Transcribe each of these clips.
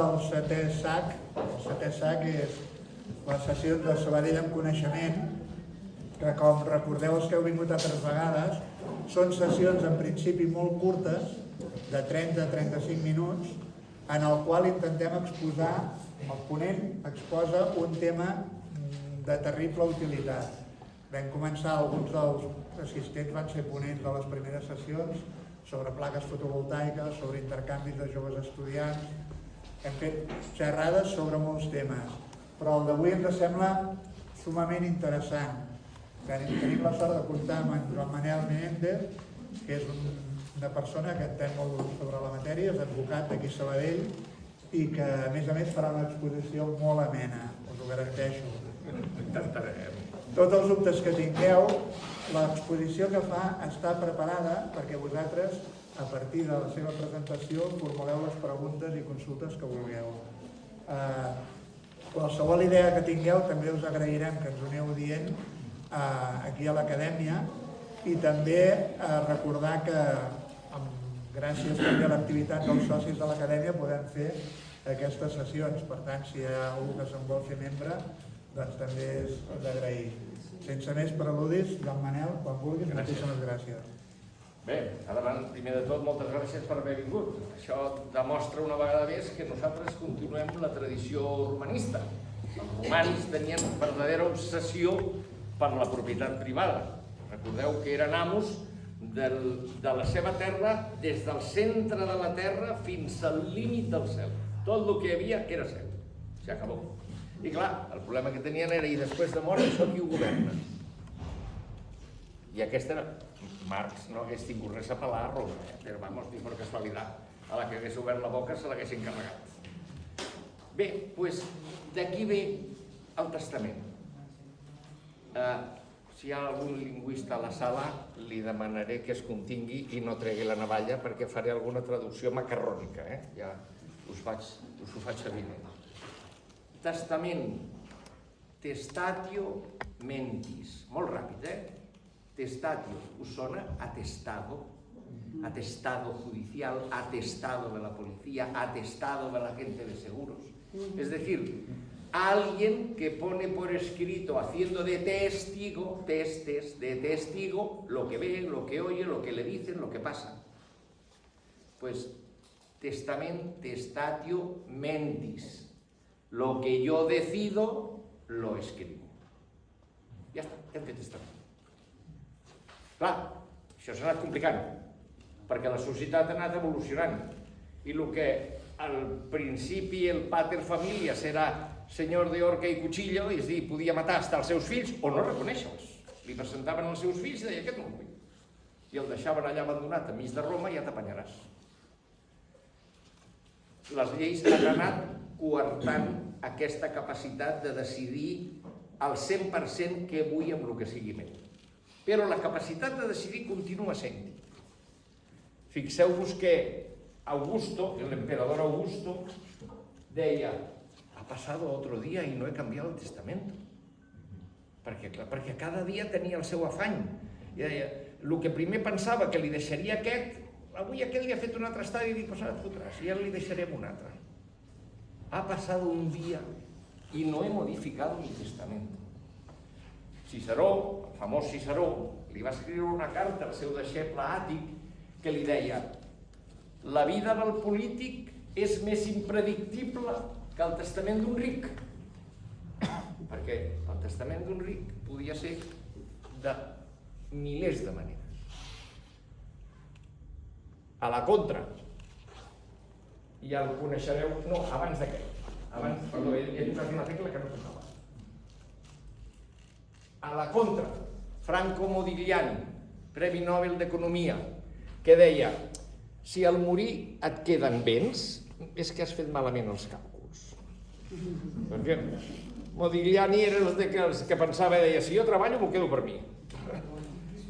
El setè SAC és les sessions de Sabadell amb coneixement, que com recordeu els que heu vingut altres vegades, són sessions en principi molt curtes, de 30 a 35 minuts, en el qual intentem exposar, el ponent exposa un tema de terrible utilitat. Vam començar, alguns dels assistents van ser ponents de les primeres sessions, sobre plaques fotovoltaiques, sobre intercanvis de joves estudiants. Hem fet xerrades sobre molts temes, però el d'avui ens sembla sumament interessant. Tenim la sort de comptar amb en Joan Manel Menéndez, que és una persona que entén molt sobre la matèria, és advocat d'aquí a Sabadell i que a més farà una exposició molt amena, us ho garanteixo. Intentarem. Tots els dubtes que tingueu, l'exposició que fa està preparada perquè vosaltres, a partir de la seva presentació, formuleu les preguntes i consultes que vulgueu. Qualsevol idea que tingueu també us agrairem que ens ho aneu dient aquí a l'acadèmia i també recordar que gràcies també a l'activitat dels socis de l'acadèmia podem fer aquestes sessions. Per tant, si hi ha algú que se'n vol fer membre, doncs també és d'agrair. Sense més preludis, Joan Manel, quan vulguis, moltíssimes gràcies. Bé, endavant, primer de tot, moltes gràcies per haver vingut. Això demostra una vegada més que nosaltres continuem la tradició romanista. Els romans tenien verdadera obsessió per la propietat privada. Recordeu que eren amos de la seva terra des del centre de la terra fins al límit del cel. Tot el que hi havia era seu. S'acabó. I clar, el problema que tenien era, i després de mort, això qui ho governa? I aquesta era... Marx no hagués tingut res a pelar a Roma, però vamos, ni per casualitat, a la que hagués obert la boca se l'haguessin carregat. Bé, doncs d'aquí ve el testament. Si hi ha algun lingüista a la sala, li demanaré que es contingui i no tregui la navalla perquè faré alguna traducció macarrònica, ja us ho faig evident. Testament, testatio mentis, molt ràpid, Testatio, us sona? Atestado, atestado judicial, atestado de la policía, atestado de la gente de seguros. Es decir, alguien que pone por escrito, haciendo de testigo, de testigo, lo que ve, lo que oye, lo que le dicen, lo que pasa. Pues, testatio mentis. Lo que yo decido, lo escribo. Ja està, hem fet testament. Clar, això s'ha anat complicant, perquè la societat ha anat evolucionant. I el que al principi el pater familias era senyor de horca i cuchillo, és a dir, podia matar fins als seus fills o no reconèixer-los. Li presentaven els seus fills i deia, aquest no el vull. I el deixaven allà abandonat enmig de Roma i ja t'apanyaràs. Les lleis han anat coartant aquesta capacitat de decidir al 100% què vull amb el que sigui meu. Però la capacitat de decidir continua sent. Fixeu-vos que Augusto, l'emperador Augusto, deia, ha passat otro dia i no he canviat el testament. Perquè cada dia tenia el seu afany. I deia, el que primer pensava que li deixaria aquest, avui aquest li ha fet un altre estadi i dic, pues ara et fotràs, i ja li deixarem un altre. Ha passat un dia i no he modificat mi testament. Ciceró, el famós Ciceró, li va escriure una carta al seu deixeble Àtic que li deia la vida del polític és més impredictible que el testament d'un ric. Perquè el testament d'un ric podia ser de milers de maneres. A la contra, ja el coneixereu, no, abans d'aquest. Perdó, he posat una tecla que no tocava. A la contra, Franco Modigliani, Premi Nobel d'Economia, que deia, si al morir et queden béns, és que has fet malament els càlculs. Perquè Modigliani era els que pensava i deia, si jo treballo m'ho quedo per mi.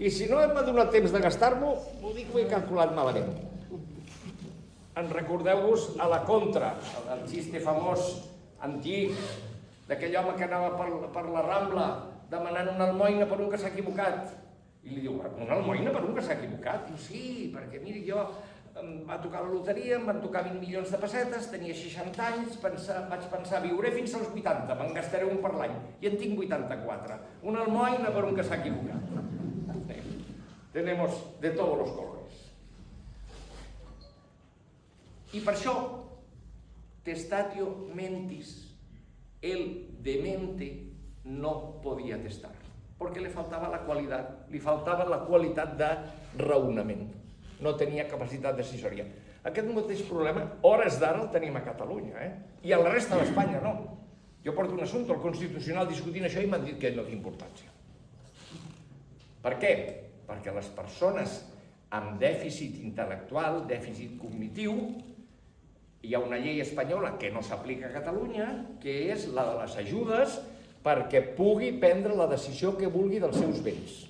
I si no m'ha donat temps de gastar-m'ho, ho dic que ho he calculat malament. En recordeu-vos a la contra, el xiste famós, antic, d'aquell home que anava per la Rambla demanant una almoina per un que s'ha equivocat. I li diu, una almoina per un que s'ha equivocat? Diu, sí, perquè miri, jo em va tocar la loteria, em van tocar 20 milions de pessetes, tenia 60 anys, vaig pensar, viuré fins als 80, me'n gastaré un per l'any, i en tinc 84. Una almoina per un que s'ha equivocat. Tenemos de todos los colores. Y por això, testatio mentis, el demente no podía testar, porque le faltava la qualitat de raonament. No tenia capacitat decisoria. Aquest mateix problema, hores d'ara, el tenim a Catalunya, i a la resta d'Espanya no. Jo porto un assumpte al Constitucional discutint això i m'han dit que no té importància. Per què? Perquè les persones amb dèficit intel·lectual, dèficit cognitiu, hi ha una llei espanyola que no s'aplica a Catalunya, que és la de les ajudes perquè pugui prendre la decisió que vulgui dels seus béns.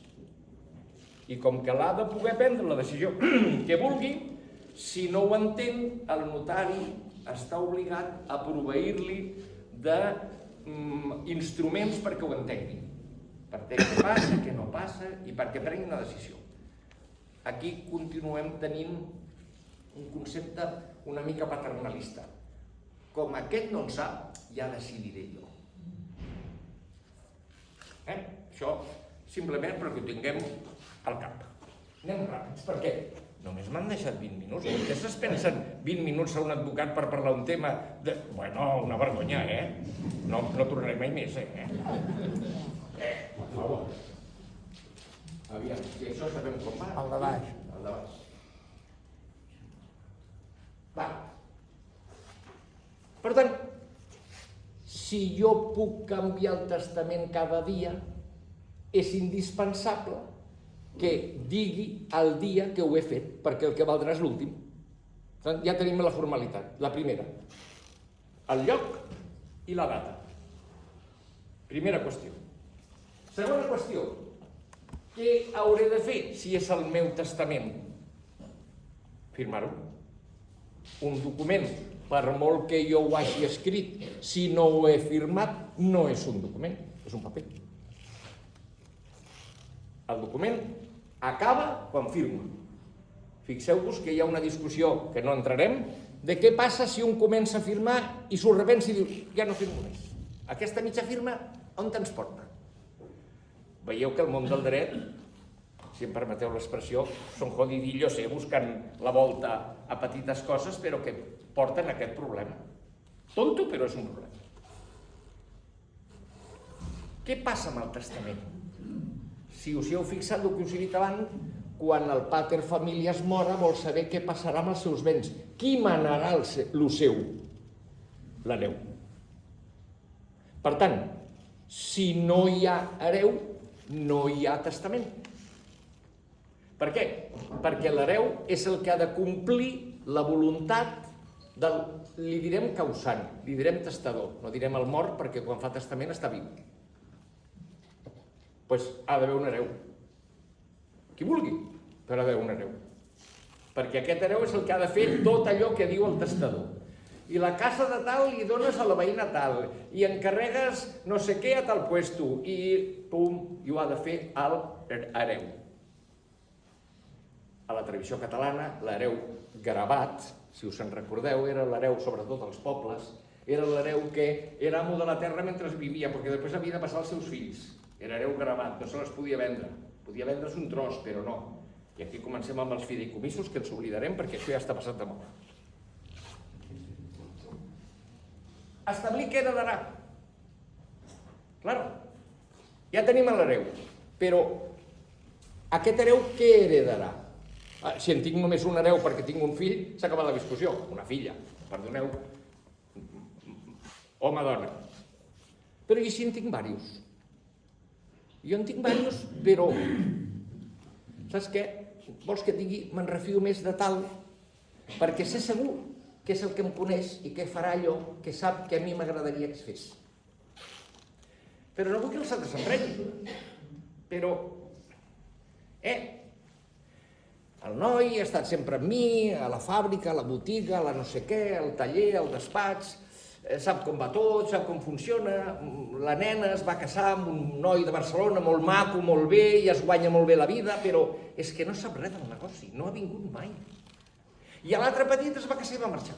I com que l'ha de poder prendre la decisió que vulgui, si no ho entén, el notari està obligat a proveir-li d'instruments perquè ho entengui. Per què passa, què no passa i perquè prengui una decisió. Aquí continuem tenint un concepte una mica paternalista. Com aquest no en sap, ja decidiré jo. Això simplement perquè ho tinguem al cap. Anem ràpids, per què? Només m'han deixat 20 minuts. Vostès es pensen 20 minuts a un advocat per parlar un tema de... Bueno, una vergonya, No tornaré mai més, per favor. Aviam, si això sabem com va. El de baix. El de baix. Va. Per tant, si jo puc canviar el testament cada dia, és indispensable que digui el dia que ho he fet, perquè el que valdrà és l'últim. Ja tenim la formalitat. La primera, el lloc i la data. Primera qüestió. Segona qüestió, què hauré de fer si és el meu testament? Firmar-ho. Un document, per molt que jo ho hagi escrit, si no ho he firmat, no és un document, és un paper. El document acaba quan firmo. Fixeu-vos que hi ha una discussió, que no entrarem, de què passa si un comença a firmar i s'ho repensa i diu, ja no firmo més. Aquesta mitja firma, on ens porta? Veieu que el món del dret, si em permeteu l'expressió, són jodidillos, buscant la volta a petites coses, però que porten aquest problema. Tonto, però és un problema. Què passa amb el testament? Si us hi heu fixat el que us he dit abans, quan el pater familias mora vol saber què passarà amb els seus béns. Qui manarà el seu? L'hereu. Per tant, si no hi ha hereu, no hi ha testament. Per què? Perquè l'hereu és el que ha de complir la voluntat del, li direm causant, li direm testador, no direm el mort perquè quan fa testament està viu. Doncs ha d'haver un hereu. Qui vulgui, però ha d'haver un hereu. Perquè aquest hereu és el que ha de fer tot allò que diu el testador. I la casa de tal li dones a la veïna tal, i encarregues no sé què a tal puesto, i pum, i ho ha de fer l'hereu. A la tradició catalana, l'hereu gravat, si us en recordeu, era l'hereu sobretot als pobles, era l'hereu que era amo de la terra mentre vivia, perquè després havia de passar als seus fills. Era hereu gravat, no se les podia vendre. Podia vendre's un tros, però no. I aquí comencem amb els fideicomissos, que ens oblidarem perquè això ja està passat de moda. Establir què heredarà. Claro, ja tenim l'hereu, però aquest hereu què heredarà? Si en tinc només un hereu perquè tinc un fill, s'ha acabat la discussió. Una filla, perdoneu, home-dona. Però i si en tinc diversos? Jo en tinc diversos, però... Saps què? Vols que et digui, me'n refio més de tal, perquè sé segur que és el que em coneix i que farà allò que sap que a mi m'agradaria que es fes. Però no vull que els altres s'emprenyin. Però... El noi ha estat sempre amb mi, a la fàbrica, a la botiga, a la no sé què, al taller, al despatx, sap com va tot, sap com funciona, la nena es va casar amb un noi de Barcelona molt maco, molt bé, i es guanya molt bé la vida, però és que no sap res del negoci, no ha vingut mai. I a l'altre petit es va casar i va marxar.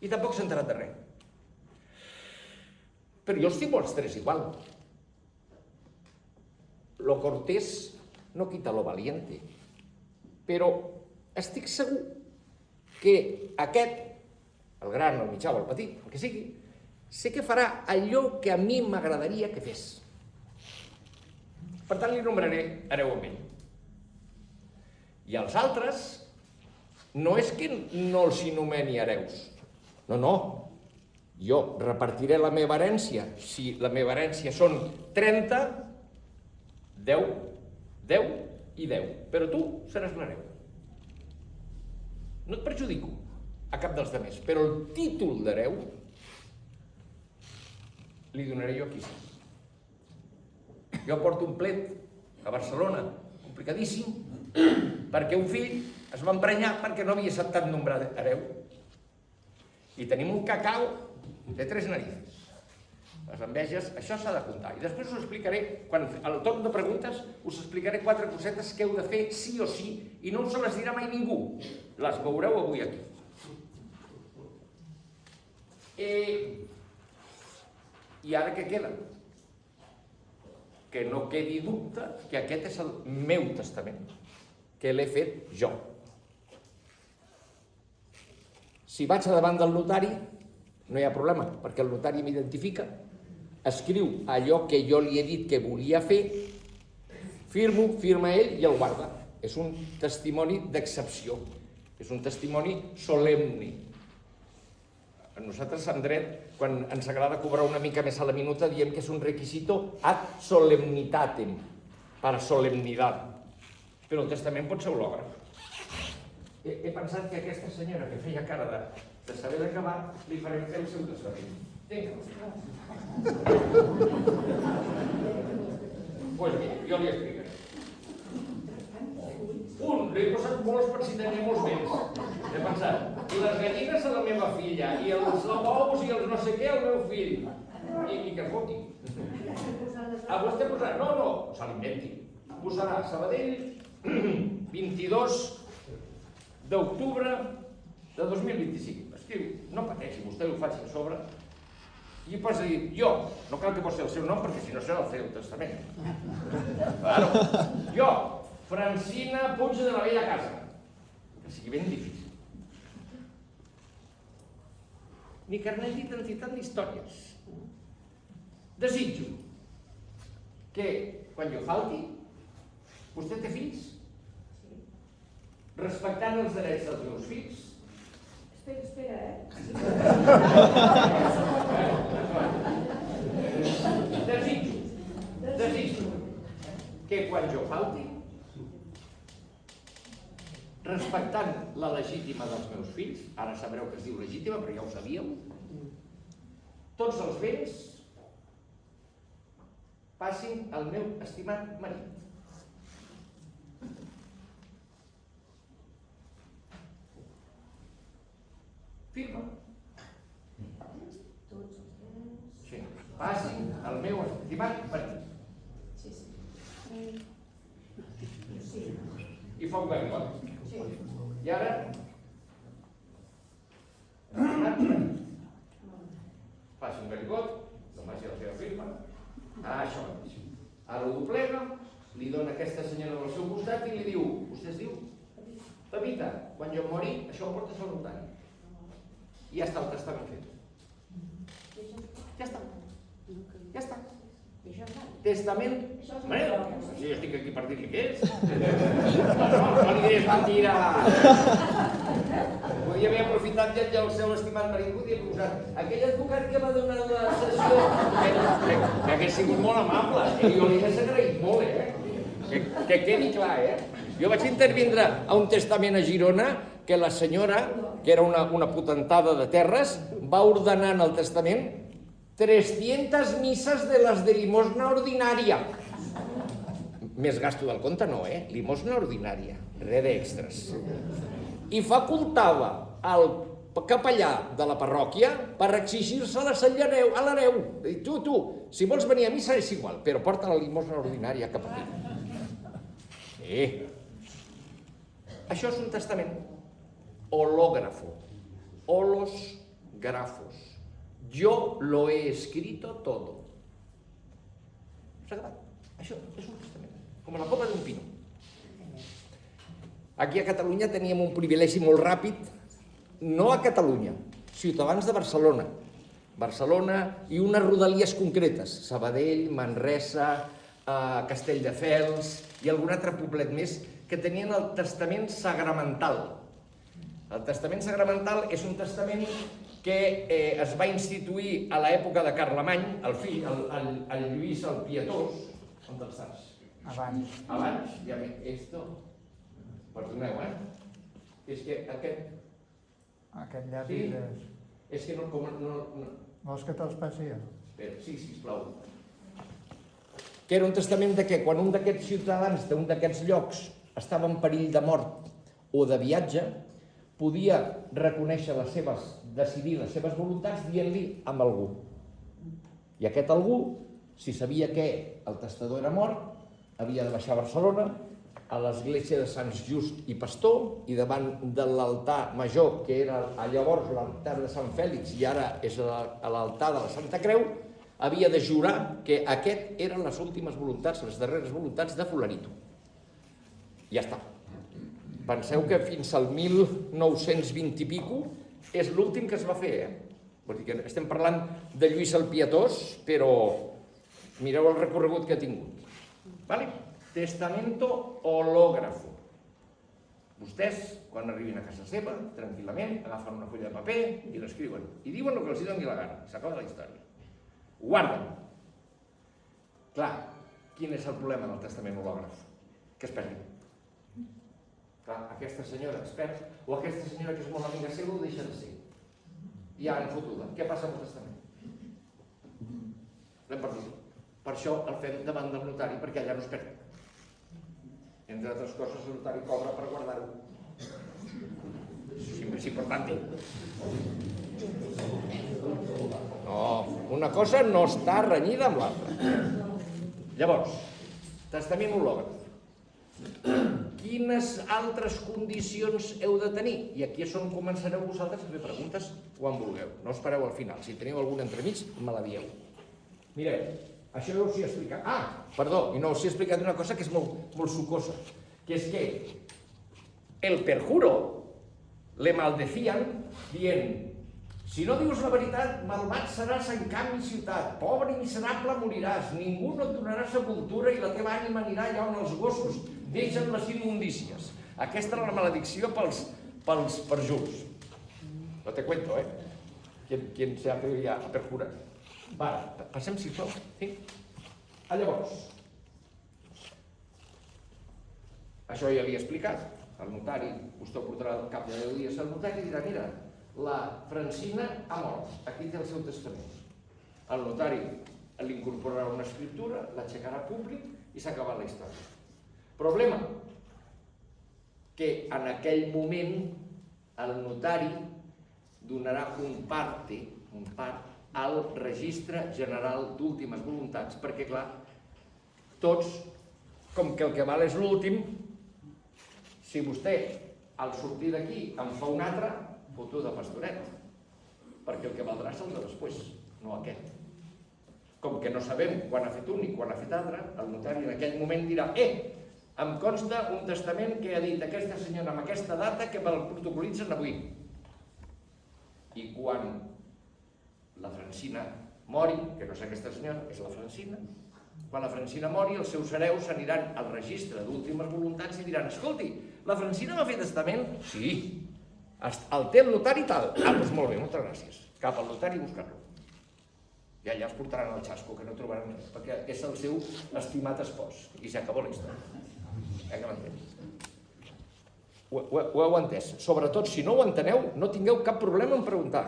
I tampoc s'ha enterat de res. Però jo estimo els tres igual. Lo cortés no quita lo valiente. Però estic segur que aquest, el gran, el mitjà o el petit, el que sigui, sé que farà allò que a mi m'agradaria que fes. Per tant, li nombraré hereu amb ell. I els altres, no és que no els nomeni hereus. No, no. Jo repartiré la meva herència. Si la meva herència són 30, 10, 10 i 10. Però tu seràs l'hereu. No et perjudico a cap dels altres, però el títol d'hereu li donaré jo a qui sigui. Jo porto un plet a Barcelona, complicadíssim, perquè un fill es va emprenyar perquè no havia acceptat nombrar hereu. I tenim un cacau de 3 narices. Les enveges, això s'ha de comptar. I després us explicaré, quan al torn de preguntes, us explicaré 4 cosetes que heu de fer sí o sí, i no us les dirà mai ningú. Les veureu avui aquí. I ara què queda? Que no quedi dubte que aquest és el meu testament, que l'he fet jo. Si vaig a davant del notari, no hi ha problema, perquè el notari m'identifica, escriu allò que jo li he dit que volia fer, firmo, firma ell i el guarda. És un testimoni d'excepció, és un testimoni solemne. A nosaltres, en dret, quan ens agrada cobrar una mica més a la minuta, diem que és un requisito ad solemnitatem, per solemnitat. Però el testament pot ser hològraf. He pensat que aquesta senyora que feia cara de saber d'acabar, li farem fer el seu testament. Vinga. Doncs mira, jo li explicaré. L'he posat molts per si tenia molts béns. He pensat, les gallines a la meva filla, i els bous i els no sé què al meu fill. I que foti. A vostè posarà... No, se l'inventi. Posarà Sabadell, 22 d'octubre de 2025. Escriu, no pateixi, vostè ho faci a sobre. I posa dir, jo, no cal que posi el seu nom perquè si no serà el seu testament. Claro. Jo, Francina Puig de la Vella Casa. Que sigui ben difícil. Ni carnet d'identitat ni històries. Desitjo que, quan jo falti, vostè té fills? Respectant els drets dels meus fills? Espera, Desitjo que quan jo falti, respectant la legítima dels meus fills, ara sabreu que es diu legítima, però ja ho sabíeu, tots els béns passin al meu estimat marit. Firma. Sí. Passin al meu estimat marit. I fa un gargot. I ara, estimat marit. Faci un gargot, no faci la seva firma. Això mateix. Ara ho doblega, li dona aquesta senyora del seu costat i li diu, vostè es diu? Pepita, quan jo mori, això ho portes al notari. I ja està el testament fet. Ja està. Ja està. Testament... Bueno, si jo estic aquí per dir-li què és. No li diré mentira. Podia haver aprofitat ja el seu estimat marit, podia haver posat aquell advocat que va donar la sessió, que hagués sigut molt amable. Jo li hagués agraït molt, que quedi clar, Jo vaig intervindre a un testament a Girona que la senyora, que era una potentada de terres, va ordenar en el testament 300 misses de les de limosna ordinària. Més gasto del compte no, limosna ordinària, res d'extres. I facultava al capellà de la parròquia per exigir-se-les a l'hereu. Tu, si vols venir a missa és igual, però porta la limosna ordinària cap aquí. Això és un testament. hológrafo. Holos grafos. Yo lo he escrito todo. S'ha acabat. Això és un testament, com la copa d'un pino. Aquí a Catalunya teníem un privilegi molt ràpid, no a Catalunya, ciutadans de Barcelona. Barcelona i unes rodalies concretes, Sabadell, Manresa, Castelldefels i algun altre poblet més, que tenien el testament sagramental. El testament sagramental és un testament que es va instituir a l'època de Carlemany, el fill, el Lluís el Pietós. On te'l saps? Abans. Abans, ja ve, esto, perdoneu, és que aquest... Aquest llapis Sí. és... És que no, com no... Vols que te'ls passi jo? Espera, sí, sisplau. Que era un testament de què? Quan un d'aquests ciutadans d'un d'aquests llocs estava en perill de mort o de viatge, podia reconèixer decidir les seves voluntats dient-li amb algú. I aquest algú, si sabia que el testador era mort, havia de baixar a Barcelona, a l'església de Sants Just i Pastor, i davant de l'altar major, que era llavors l'altar de Sant Fèlix i ara és a l'altar de la Santa Creu, havia de jurar que aquest eren les últimes voluntats, les darreres voluntats de Fulanito. Ja està. Penseu que fins al 1920 i pico és l'últim que es va fer, Vull dir que estem parlant de Lluís el Pietós, però mireu el recorregut que ha tingut. Vale? Testamento hológrafo. Vostès, quan arribin a casa seva, tranquil·lament, agafen una fulla de paper i l'escriuen. I diuen el que els doni la gana. S'acaba la història. Ho guarden. Clar, quin és el problema del testament hològraf? Que es perdi. Clar, aquesta senyora es perd, o aquesta senyora que és molt amiga seva ho deixa de ser. I ja han fotuda. Què passa amb el testament? L'hem perdut. Per això el fem davant del notari, perquè allà no es perd. Entre altres coses, el notari cobra per guardar-ho. És important. No, una cosa no està renyida amb l'altra. Llavors, testament hològraf. Quines altres condicions heu de tenir? I aquí és on començareu vosaltres a fer preguntes quan vulgueu. No espereu al final. Si teniu algun entremig, me la dieu. Mireu, això ja us he explicat. Perdó, i no us he explicat una cosa que és molt sucosa, que és que el perjuro le maldecien dient: si no dius la veritat, malvat seràs en camp i ciutat, pobre i miserable moriràs, ningú no et donarà sepultura i la teva ànima anirà allà on els gossos deixen les immundícies. Aquesta era la maledicció pels perjurs. No te cuento, ¿Quién se ha pedido ya a perjurar? Vale, passem, sisplau. Sí? Llavors, això ja havia explicat. El notari, vostè ho portarà al cap de 10 dies al notari i dirà: mira, la Francina ha mort, aquí té el seu testament. El notari l'incorporarà una escriptura, l'aixecarà públic i s'ha acabat la història. Problema, que en aquell moment el notari donarà un part al Registre General d'Últimes Voluntats, perquè clar, tots, com que el que val és l'últim, si vostè al sortir d'aquí en fa un altre, foto de pastoret, perquè el que valdrà és el de després, no aquest. Com que no sabem quan ha fet un i quan ha fet altre, el notari en aquell moment dirà: em consta un testament que ha dit aquesta senyora amb aquesta data que me'l protocolitzen avui. I quan la Francina mori, que no és aquesta senyora, és la Francina, quan la Francina mori, els seus hereus aniran al registre d'últimes voluntats i diran: escolti, la Francina va fer testament? Sí. El té el notari tal? Doncs molt bé, moltes gràcies. Cap al notari a buscar-lo. I allà els portaran al xasco, que no trobaran res, perquè és el seu estimat espòs. I s'acabó la història. Que m'entens? Ho heu entès? Sobretot, si no ho enteneu, no tingueu cap problema en preguntar.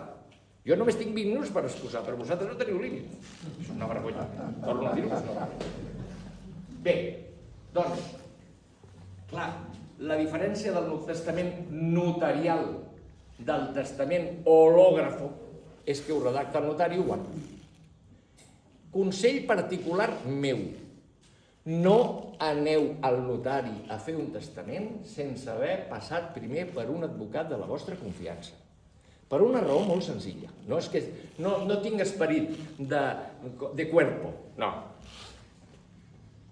Jo només tinc 20 minuts per exposar, però vosaltres no teniu límit. És una vergonya. Torno a dir-ho. Bé, doncs, clar, la diferència del testament notarial del testament hològrafo és que ho redacta el notari i ho guarda. Consell particular meu. No aneu al notari a fer un testament sense haver passat primer per un advocat de la vostra confiança. Per una raó molt senzilla. No és que no tinc esperit de cuerpo, no.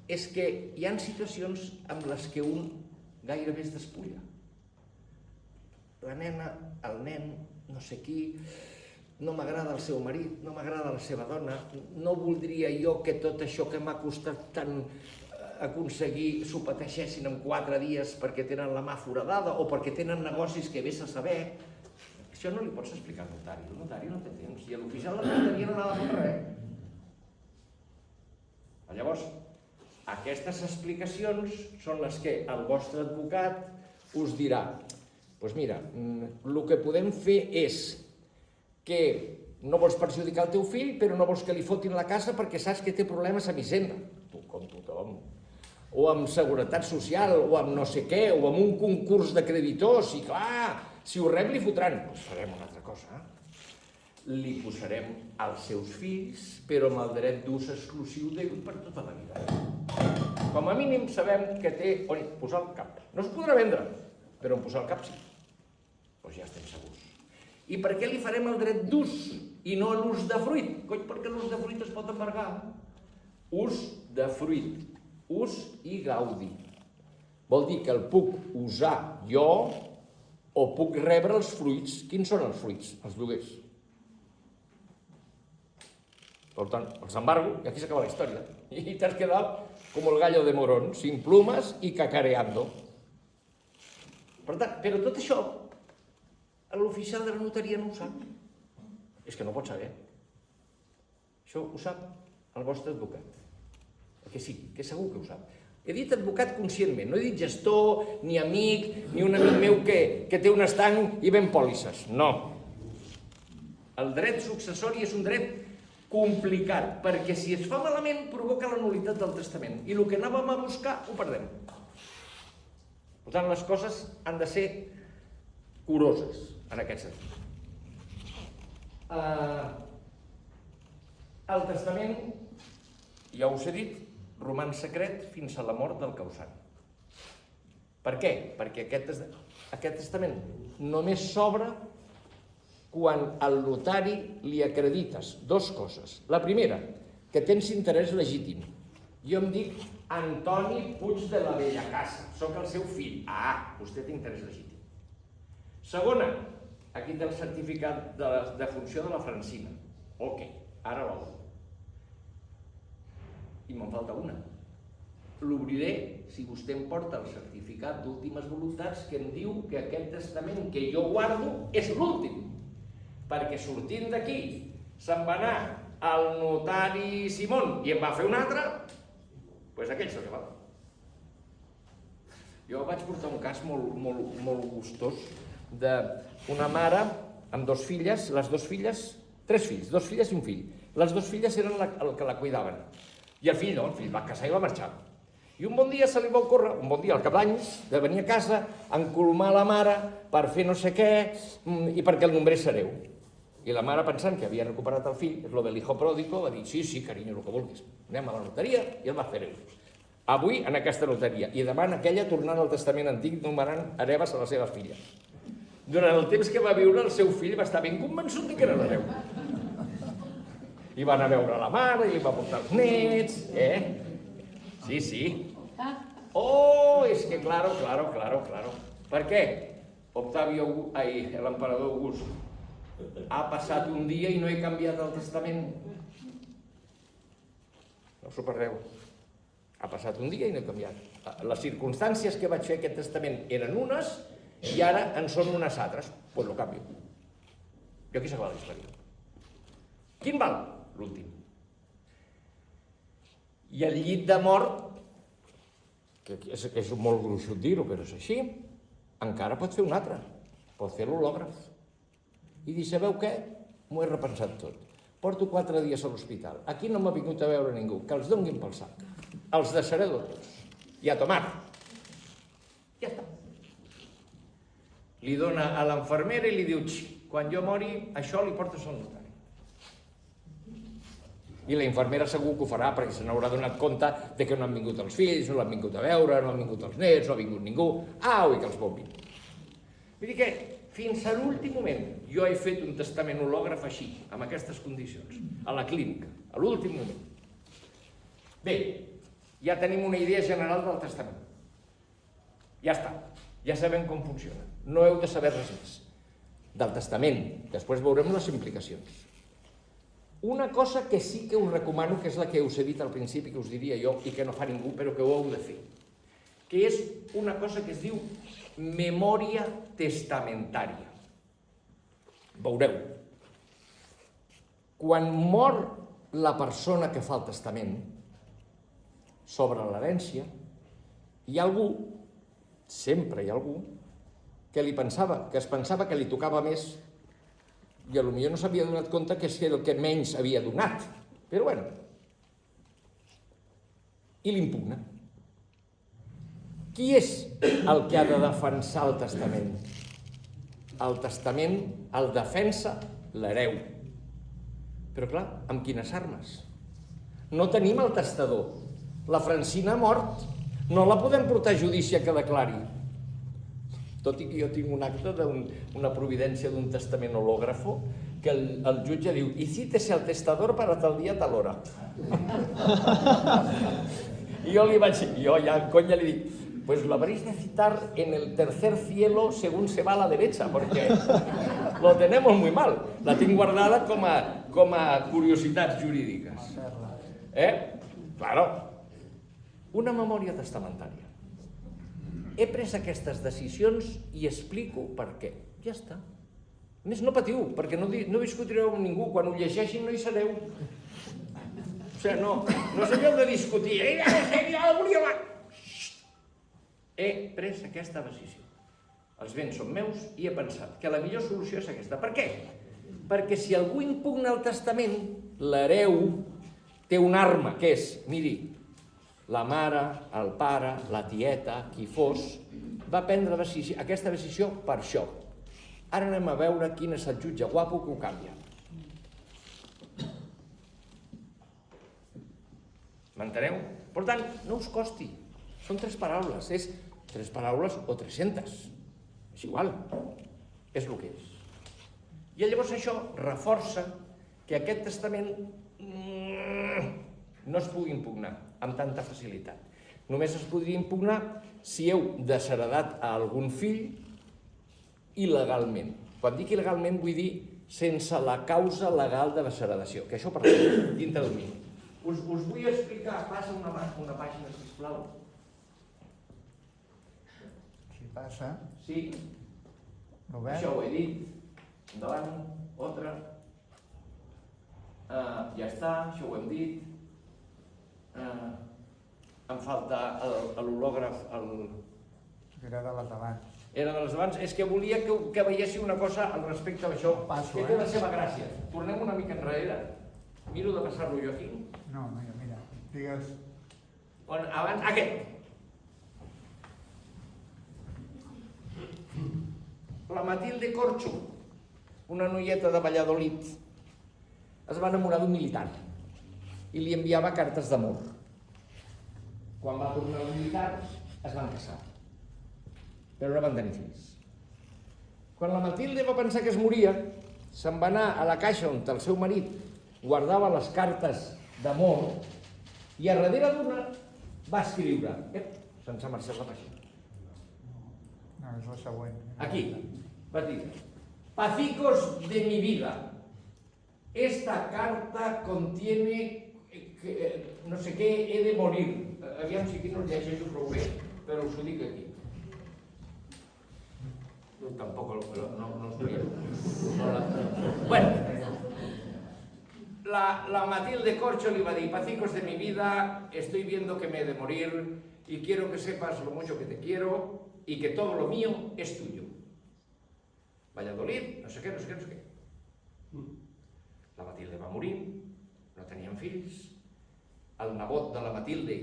És que hi ha situacions en les que un gairebé es despulla. La nena, el nen, no sé qui, no m'agrada el seu marit, no m'agrada la seva dona, no voldria jo que tot això que m'ha costat tant aconseguir s'ho pateixessin en 4 dies perquè tenen la mà foradada o perquè tenen negocis que vés a saber. Això no li pots explicar al notari, el notari no té temps, i l'oficial de la notaria no n'ha de fer res. Llavors, aquestes explicacions són les que el vostre advocat us dirà: doncs mira, el que podem fer és que no vols perjudicar el teu fill, però no vols que li fotin la casa perquè saps que té problemes amb Hisenda. Tu, com tothom. O amb Seguretat Social, o amb no sé què, o amb un concurs de creditors, i clar, si ho rep li fotran. Doncs farem una altra cosa. Li posarem als seus fills, però amb el dret d'ús exclusiu d'ell per tota la vida. Com a mínim sabem que té on posar el cap. No es podrà vendre, però on posar el cap sí. Doncs ja estem segurs. I per què li farem el dret d'ús i no l'ús de fruit? Cony, perquè l'ús de fruit es pot embargar. Ús de fruit, ús i gaudi. Vol dir que el puc usar jo o puc rebre els fruits. Quins són els fruits? Els lloguers. Per tant, els embargo i aquí s'acaba la història. I t'has quedat com el gallo de Morón, sin plumas i cacareando. Per tant, però tot això l'oficial de la notaria no ho sap. És que no pot saber. Això ho sap el vostre advocat. Que sí, que segur que ho sap. He dit advocat conscientment, no he dit gestor, ni amic, ni un amic meu que té un estanc i ven pòlisses. No. El dret successori és un dret complicat, perquè si es fa malament provoca la nul·litat del testament i el que anàvem a buscar ho perdem. Per tant, les coses han de ser curoses en aquest sentit. El testament, ja us he dit, roman secret fins a la mort del causant. Per què? Perquè aquest testament només s'obre quan al notari li acredites 2 coses. La primera, que tens interès legítim. Jo em dic Antoni Puig de la Bellacasa, sóc el seu fill. Vostè té interès legítim. Segona, aquí té el certificat de funció de la Francina. Ok, ara l'obro. I me'n falta una. L'obriré si vostè em porta el certificat d'últimes voluntats que em diu que aquest testament que jo guardo és l'últim. Perquè sortint d'aquí se'n va anar al notari Simón i em va fer un altre, doncs aquell és el que val. Jo vaig portar un cas molt gustós d'una mare amb 2 filles, les 2 filles, 3 fills, 2 filles i un fill. Les 2 filles eren el que la cuidaven. I el fill no, el fill va casar i va marxar. I un bon dia se li va ocórrer, un bon dia al cap d'anys, de venir a casa, encolomar la mare per fer no sé què i perquè el nombrés hereu. I la mare, pensant que havia recuperat el fill, és lo del hijo pródigo, va dir, sí, carinyo, el que vulguis. Anem a la notaria i el va fer hereu. Avui en aquesta notaria i demà en aquella tornant al testament antic nomenant hereves a les seves filles. Durant el temps que va viure el seu fill va estar ben convençut que era l'hereu. I van a veure la mare i li va portar els nets, Sí. Oh, és que claro. Per què? L'emperador August ha passat un dia i no he canviat el testament. No s'ho perdeu. Ha passat un dia i no he canviat. Les circumstàncies que vaig fer aquest testament eren unes i ara en són unes altres. Doncs lo canvio. I aquí s'acaba la història. Quin val? L'últim. I el llit de mort, que és molt gruixut dir-ho, però és així, encara pot fer un altre. Pot fer l'hològraf. I dir, sabeu què? M'ho he repensat tot. Porto 4 dies a l'hospital. Aquí no m'ha vingut a veure ningú. Que els donguin pel sac. Els deixaré tots. I a tomar. Ja està. Li dona a l'infermera i li diu, quan jo mori, això li portes al notari. I la infermera segur que ho farà perquè se n'haurà donat compte de que no han vingut els fills, no l'han vingut a veure, no han vingut els nets, no ha vingut ningú. Au, i que els bombin. Vull dir que fins a l'últim moment jo he fet un testament hològraf així, amb aquestes condicions, a la clínica, a l'últim moment. Bé, ja tenim una idea general del testament. Ja està, ja sabem com funciona. No heu de saber res més del testament. Després veurem les implicacions. Una cosa que sí que us recomano, que és la que us he dit al principi, que us diria jo, i que no fa ningú, però que ho heu de fer, que és una cosa que es diu memòria testamentària. Veureu. Quan mor la persona que fa el testament sobre l'herència, hi ha algú, sempre hi ha algú, que es pensava que li tocava més i potser no s'havia donat compte que és el que menys havia donat. Però bueno. I l'impugna. Qui és el que ha de defensar el testament? El testament el defensa l'hereu. Però clar, amb quines armes? No tenim el testador. La Francina ha mort. No la podem portar a judici a que declari. Tot i que jo tinc un acte d'una providència d'un testament hològrafo que el jutge diu «Y cítese al testador para tal dia, tal hora». I jo ja en conya li dic «Pues lo habréis de citar en el tercer cielo según se va a la derecha, porque lo tenemos muy mal». La tinc guardada com a curiositats jurídiques. Claro. Una memòria testamentària. He pres aquestes decisions i explico per què. Ja està. A més, no patiu, perquè no discutireu amb ningú. Quan ho llegeixin no hi sereu. O sigui, no s'heu de discutir. He pres aquesta decisió. Els béns són meus i he pensat que la millor solució és aquesta. Per què? Perquè si algú impugna el testament, l'hereu té una arma, que és, miri, la mare, el pare, la tieta, qui fos, va prendre aquesta decisió per això. Ara anem a veure quin és el jutge guapo que ho canvia. M'enteneu? Per tant, no us costi. Són 3 paraules. És 3 paraules o 300. És igual. És el que és. I llavors això reforça que aquest testament no es pugui impugnar amb tanta facilitat. Només es podria impugnar si heu desheredat a algun fill il·legalment. Quan dic il·legalment vull dir sense la causa legal de desheredació, que això parlem dintre del mínim. Us vull explicar, passa una pàgina, sisplau. Si passa, Sí, ho veus? això ho he dit. Endavant, altra. Ja està, això ho hem dit. Em falta l'hològraf. Era de les abans. Era de les abans. És que volia que veiéssiu una cosa al respecte d'això. Passo, que té la seva gràcia. Tornem una mica enrere. Miro de passar-lo jo aquí. No, mira, digues... Abans, aquest. La Matilde Corcho, una noieta de Valladolid, es va enamorar d'un militar i li enviava cartes d'amor. Quan va tornar al militar, es van casar, però no van tenir fills. Quan la Matilde va pensar que es moria, se'n va anar a la caixa on el seu marit guardava les cartes d'amor i a darrere d'una va escriure, sense marxar la pàgina. No, és la següent. Aquí, va dir, Pacicos de mi vida. Esta carta contiene no sé què, he de morir. Aviam si aquí no el llegeixo prou bé, però us ho dic aquí. Tampoc no us veiem. Bueno, la Matilde Corcho li va dir, Pacicos de mi vida, estoy viendo que me he de morir y quiero que sepas lo mucho que te quiero y que todo lo mío es tuyo. Valladolid, no sé què. La Matilde va morir, no tenien fills, el nebot de la Matilde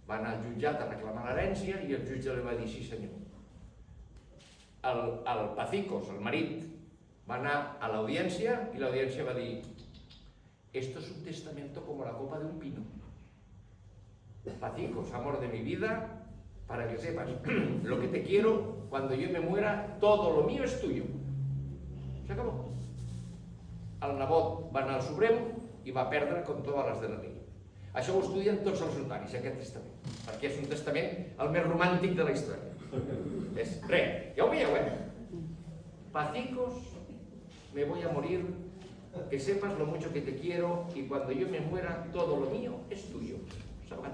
va anar al jutjat a reclamar l'herència i el jutge li va dir sí senyor. El Pacicos, el marit, va anar a l'audiència i l'audiència va dir Esto es un testamento como la copa de un pino. Pacicos, amor de mi vida, para que sepas, lo que te quiero, cuando yo me muera, todo lo mío es tuyo. S'acabó. El nebot va anar al Suprem i va perdre com totes les de la llei. Això ho estudien tots els notaris, aquest testament, perquè és un testament el més romàntic de la història. És res, ja ho veieu, Pacicos, me voy a morir, que sepas lo mucho que te quiero y cuando yo me muera todo lo mío es tuyo. S'acabó.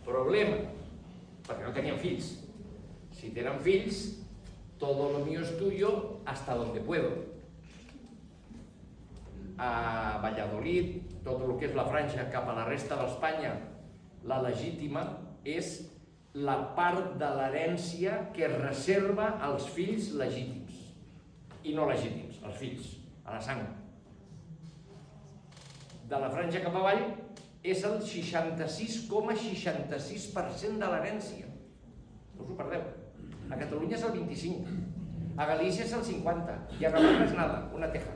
Problema, perquè no tenien fills. Si tenen fills, todo lo mío es tuyo hasta donde puedo. A Valladolid, tot el que és la franja cap a la resta d'Espanya, la legítima és la part de l'herència que es reserva als fills legítims i no legítims, als fills, a la sang. De la franja cap avall és el 66,66% de l'herència. No us ho perdeu. A Catalunya és el 25%, a Galícia és el 50% i a Navarra és nada, una teja.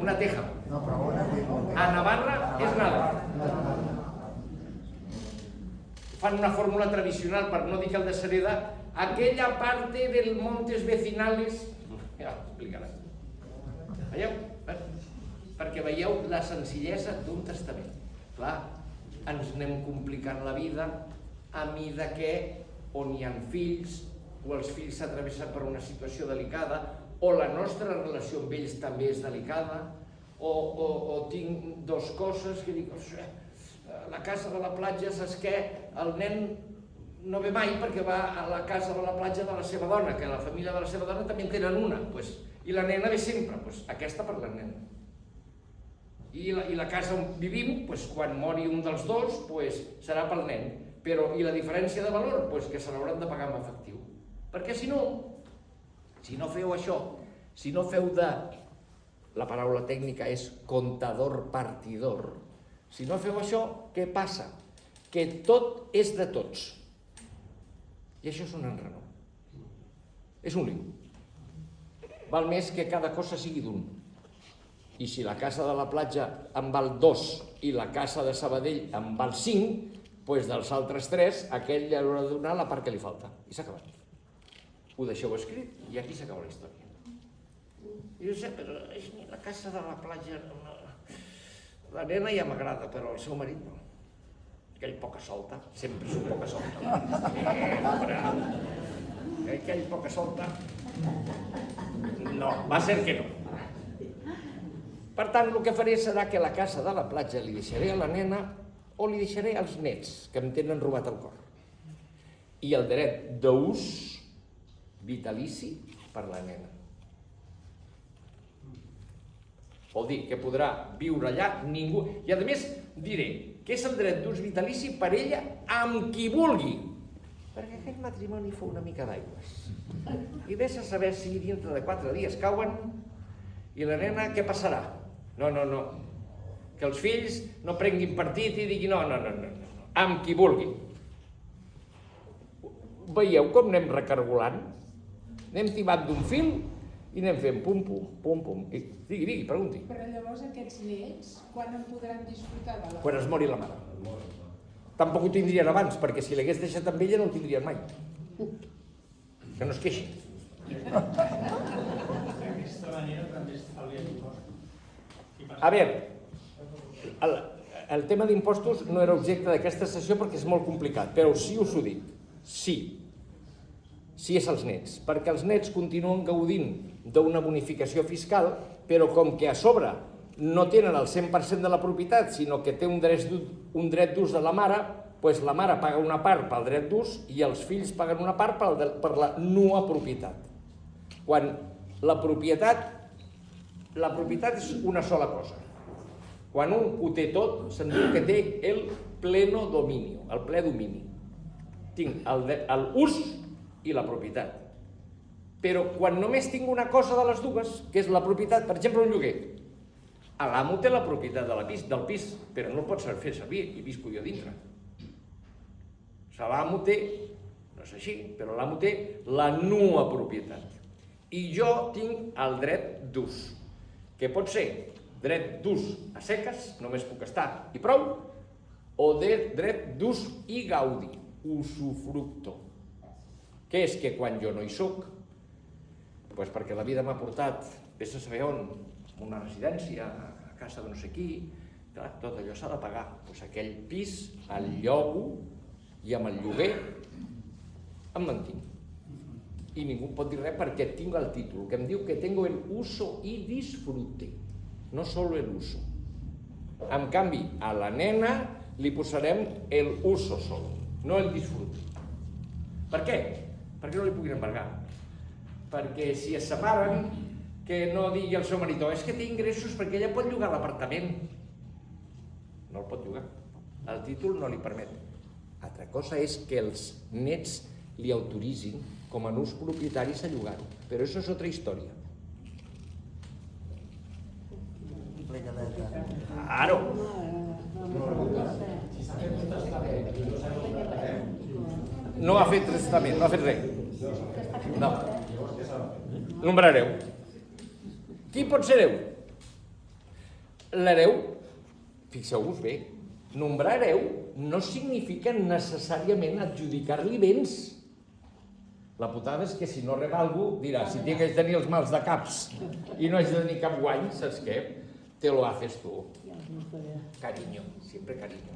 Una teja. A Navarra és nada. Fan una fórmula tradicional, per no dir que el de Sereda, aquella parte del montes vecinales... Ja ho explicarà. Veieu? Perquè veieu la senzillesa d'un testament. Clar, ens anem complicant la vida a mida que on hi ha fills, o els fills s'atravessen per una situació delicada, o la nostra relació amb ells també és delicada, o tinc dues coses que dic, la casa de la platja, saps què? El nen no ve mai perquè va a la casa de la platja de la seva dona, que la família de la seva dona també en tenen una, i la nena ve sempre, aquesta per la nena. I la casa on vivim, quan mori un dels dos, serà pel nen, però i la diferència de valor, que se l'hauran de pagar en efectiu. Perquè si no feu això, si no feu de, la paraula tècnica és contador-partidor, si no feu això, què passa? Que tot és de tots. I això és un enrenou. És un lío. Val més que cada cosa sigui d'un. I si la casa de la platja en val 2 i la casa de Sabadell en val 5, doncs dels altres 3, aquell li haurà de donar la part que li falta. I s'ha acabat. Ho deixeu escrit i aquí s'acaba la història. I jo sé, però la casa de la platja... La nena ja m'agrada, però el seu marit no. Aquell poca solta, sempre és un poca solta. Aquell poca solta... No, va ser que no. Per tant, el que faré serà que la casa de la platja li deixaré a la nena o li deixaré als nets, que em tenen robat el cor. I el dret d'ús vitalici per la nena. Vol dir que podrà viure allà ningú... I a més diré que és el dret d'ús vitalici per ella amb qui vulgui. Perquè aquell matrimoni fou una mica d'aigües. I vés a saber si dintre de 4 dies cauen i la nena què passarà? No. Que els fills no prenguin partit i diguin no. Amb qui vulgui. Veieu com anem recargolant? Anem tibant d'un fil i anem fent pum. Digui, pregunti. Però llavors aquests nets, quan en podran disfrutar de la... Quan es mori la mare. Tampoc ho tindrien abans, perquè si l'hagués deixat amb ella no ho tindrien mai. Que no es queixi. D'aquesta manera també estalvien impostos. A veure, el tema d'impostos no era objecte d'aquesta sessió perquè és molt complicat, però sí us ho dic, sí és els nets, perquè els nets continuen gaudint d'una bonificació fiscal, però com que a sobre no tenen el 100% de la propietat, sinó que té un dret d'ús de la mare, doncs la mare paga una part pel dret d'ús i els fills paguen una part per la nua propietat. Quan la propietat és una sola cosa. Quan un ho té tot, se'n diu que té el pleno dominio, el ple domini. Tinc l'ús i la propietat. Però quan només tinc una cosa de les dues, que és la propietat, per exemple un lloguer, l'amo té la propietat del pis, però no el pot fer servir i visco jo dintre. L'amo té, no és així, però l'amo té la nua propietat. I jo tinc el dret d'ús, que pot ser dret d'ús a seques, només puc estar i prou, o dret d'ús i gaudi, usufructo. Què és que quan jo no hi soc, doncs perquè la vida m'ha portat, vés a saber on, una residència, a casa de no sé qui, clar, tot allò s'ha de pagar. Doncs aquell pis, el llogo, i amb el lloguer em mantinc. I ningú pot dir res perquè tinc el títol, que em diu que tengo el uso y disfrute, no solo el uso. En canvi, a la nena li posarem el uso solo, no el disfrute. Per què? Perquè no li puguin embargar. Perquè si es separen, que no digui al seu marit, és que té ingressos perquè ella pot llogar l'apartament. No el pot llogar. El títol no li permet. Altra cosa és que els nets li autoritzin com a nus propietaris a llogar-ho. Però això és altra història. Claro. No ha fet testament, no ha fet res. No. Nombrareu. Qui pot ser hereu? L'hereu, fixeu-vos bé, nombrar hereu no significa necessàriament adjudicar-li béns. La putada és que si no rep algú, dirà, si tinc que tenir els mals de caps i no haig de tenir cap guany, saps què? Te lo haces tu. Cariño, siempre cariño.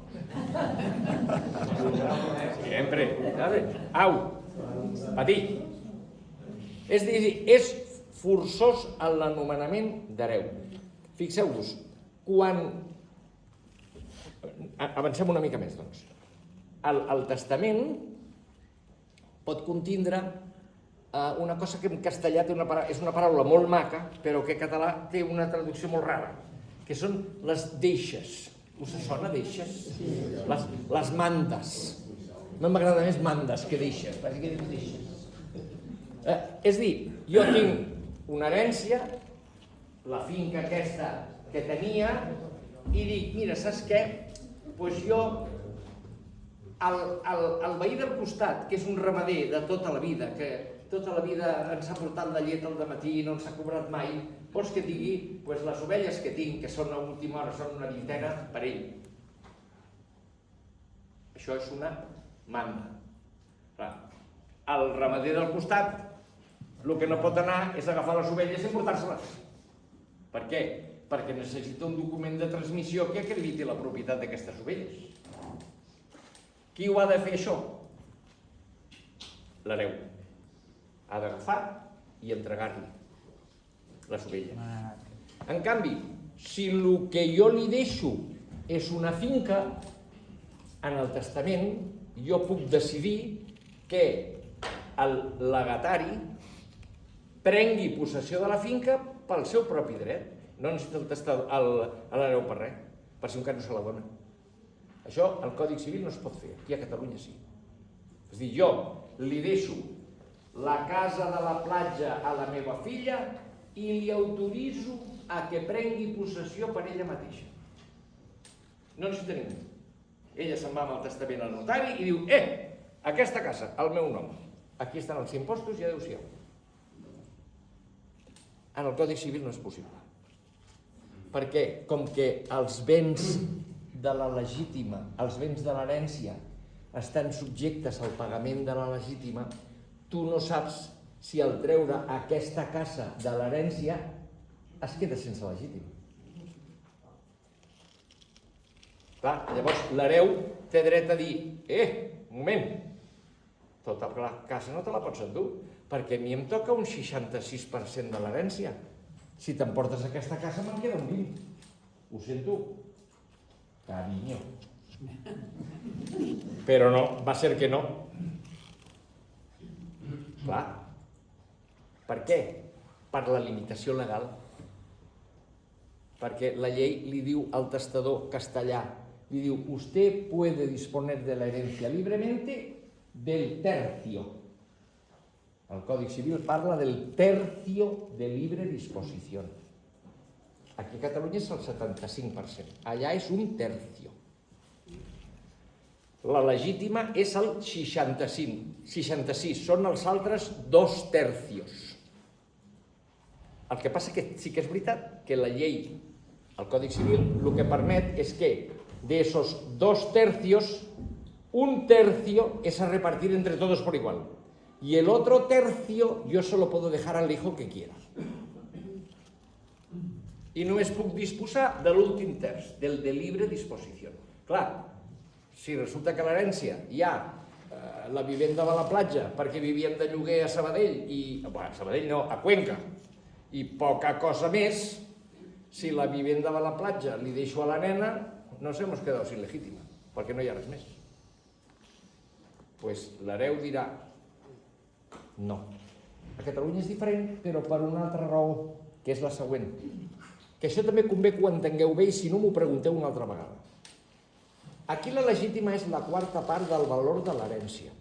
Siempre. Au, patí. És a dir, és forçós l'anomenament d'hereu. Fixeu-vos, quan... Avancem una mica més, doncs. El testament pot contindre una cosa que en castellà és una paraula molt maca, però que en català té una traducció molt rara, que són les deixes. Us sona deixes? Les mandes. No m'agrada més mandes que deixes, perquè què dius deixes? És a dir, jo tinc una herència, la finca aquesta que tenia, i dic, mira, saps què? Doncs jo, el veí del costat, que és un ramader de tota la vida, que tota la vida ens ha portat la llet al dematí i no ens ha cobrat mai, vols que digui, doncs les ovelles que tinc, que són a última hora, són una vintena, per ell. Això és una manda. El ramader del costat, el que no pot anar és agafar les ovelles i portar-se-les. Per què? Perquè necessita un document de transmissió que acrediti la propietat d'aquestes ovelles. Qui ho ha de fer, això? L'hereu. Ha d'agafar i entregar-li les ovelles. En canvi, si el que jo li deixo és una finca, en el testament jo puc decidir que el legatari prengui possessió de la finca pel seu propi dret. No necessita l'hereu per res, per si encara no se la dona. Això al Codi Civil no es pot fer, aquí a Catalunya sí. És a dir, jo li deixo la casa de la platja a la meva filla i li autoritzo a que prengui possessió per ella mateixa. No necessita ningú. Ella se'n va amb el testament al notari i diu, aquesta casa, al meu nom. Aquí estan els impostos i adéu-siau. En el Codi Civil no és possible. Perquè, com que els béns de la legítima, els béns de l'herència, estan subjectes al pagament de la legítima, tu no saps si al treure aquesta casa de l'herència es queda sense legítim. Clar, llavors l'hereu té dret a dir, un moment, tota la casa no te la pots endur, perquè a mi em toca un 66% de l'herència. Si t'emportes aquesta casa me'n queda un 20. Ho sento. Carinyo. Però no, va ser que no. Clar. Per què? Per la limitació legal. Perquè la llei li diu al testador castellà, li diu, usted puede disponer de la herencia libremente del tercio. El Codi Civil parla del tercio de libre disposició. Aquí a Catalunya és el 75%, allà és un tercio. La legítima és el 66, són els altres 2 tercios. El que passa que sí que és veritat que la llei, el Codi Civil, el que permet és que de esos 2 tercios, 1 tercio es a repartir entre todos por igual. Y el otro tercio yo se lo puedo dejar al hijo que quiera. I només puc disposar de l'últim terç, del de libre disposició. Clar, si resulta que a l'herència hi ha la vivenda de la platja perquè vivíem de lloguer a Sabadell, a Sabadell no, a Cuenca, i poca cosa més, si la vivenda de la platja li deixo a la nena, nos hemos quedado sin legítima, perquè no hi ha res més. Pues l'hereu dirà, no. A Catalunya és diferent, però per una altra raó, que és la següent. Que això també convé que ho entengueu bé i si no m'ho pregunteu una altra vegada. Aquí la legítima és la 4ª part del valor de l'herència.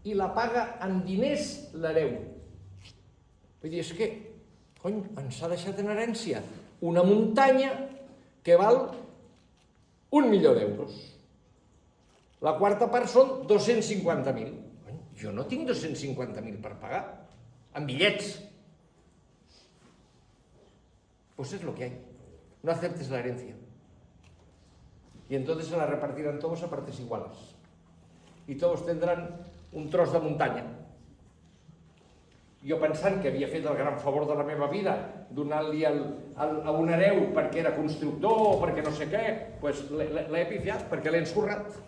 I la paga en diners l'hereu. Vull dir, és que, cony, ens ha deixat en herència una muntanya que val 1 milió d'euros. La 4ª part són 250.000. Jo no tinc 250.000 per pagar, en bitllets. Pues es lo que hay. No aceptes la herencia. Y entonces se la repartirán todos a partes iguales. Y todos tendrán un tros de muntanya. Jo pensant que havia fet el gran favor de la meva vida, donant-li a un hereu perquè era constructor o perquè no sé què, doncs l'he pifiat, perquè l'he ensorrat.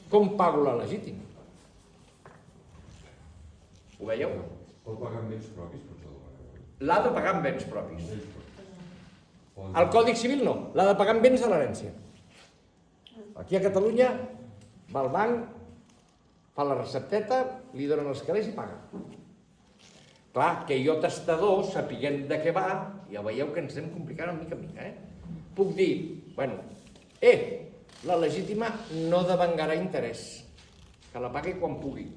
Com pago la legítima? Ho veieu? Pot pagar amb béns propis, potser el pagar. L'ha de pagar amb béns propis. El Codi Civil no, l'ha de pagar amb béns de l'herència. Aquí a Catalunya va al banc, fa la recepteta, li donen els calés i paga. Clar, que jo testador, sapiguent de què va, ja veieu que ens anem complicant mica en mica, Puc dir, bueno, la legítima no devengarà interès, que la pagui quan pugui.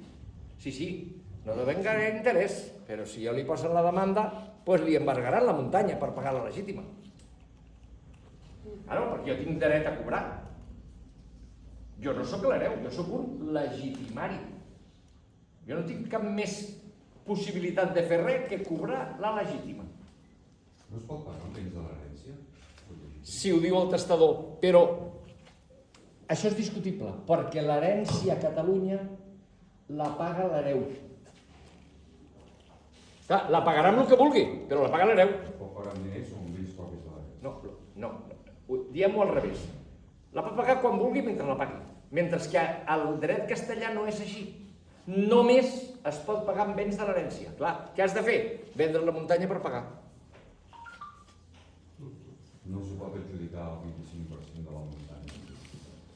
Sí, no devengarà interès, però si jo li posen la demanda, doncs li embargaran la muntanya per pagar la legítima. Claro, perquè jo tinc dret a cobrar. Jo no sóc l'hereu, jo sóc un legitimari. Jo no tinc cap més possibilitat de fer res que cobrar la legítima. No es pot pagar amb béns de l'herència? Si ho diu el testador, però això és discutible, perquè l'herència a Catalunya la paga l'hereu. Clar, la pagarà amb el que vulgui, però la paga l'hereu. Pot pagar amb diners o amb béns propis de l'herència? No. Diem-ho al revés. La pot pagar quan vulgui mentre la pagui. Mentre que el dret castellà no és així. Només es pot pagar amb béns de l'herència. Clar, què has de fer? Vendre la muntanya per pagar. No s'ho pot adjudicar el 25% de la muntanya.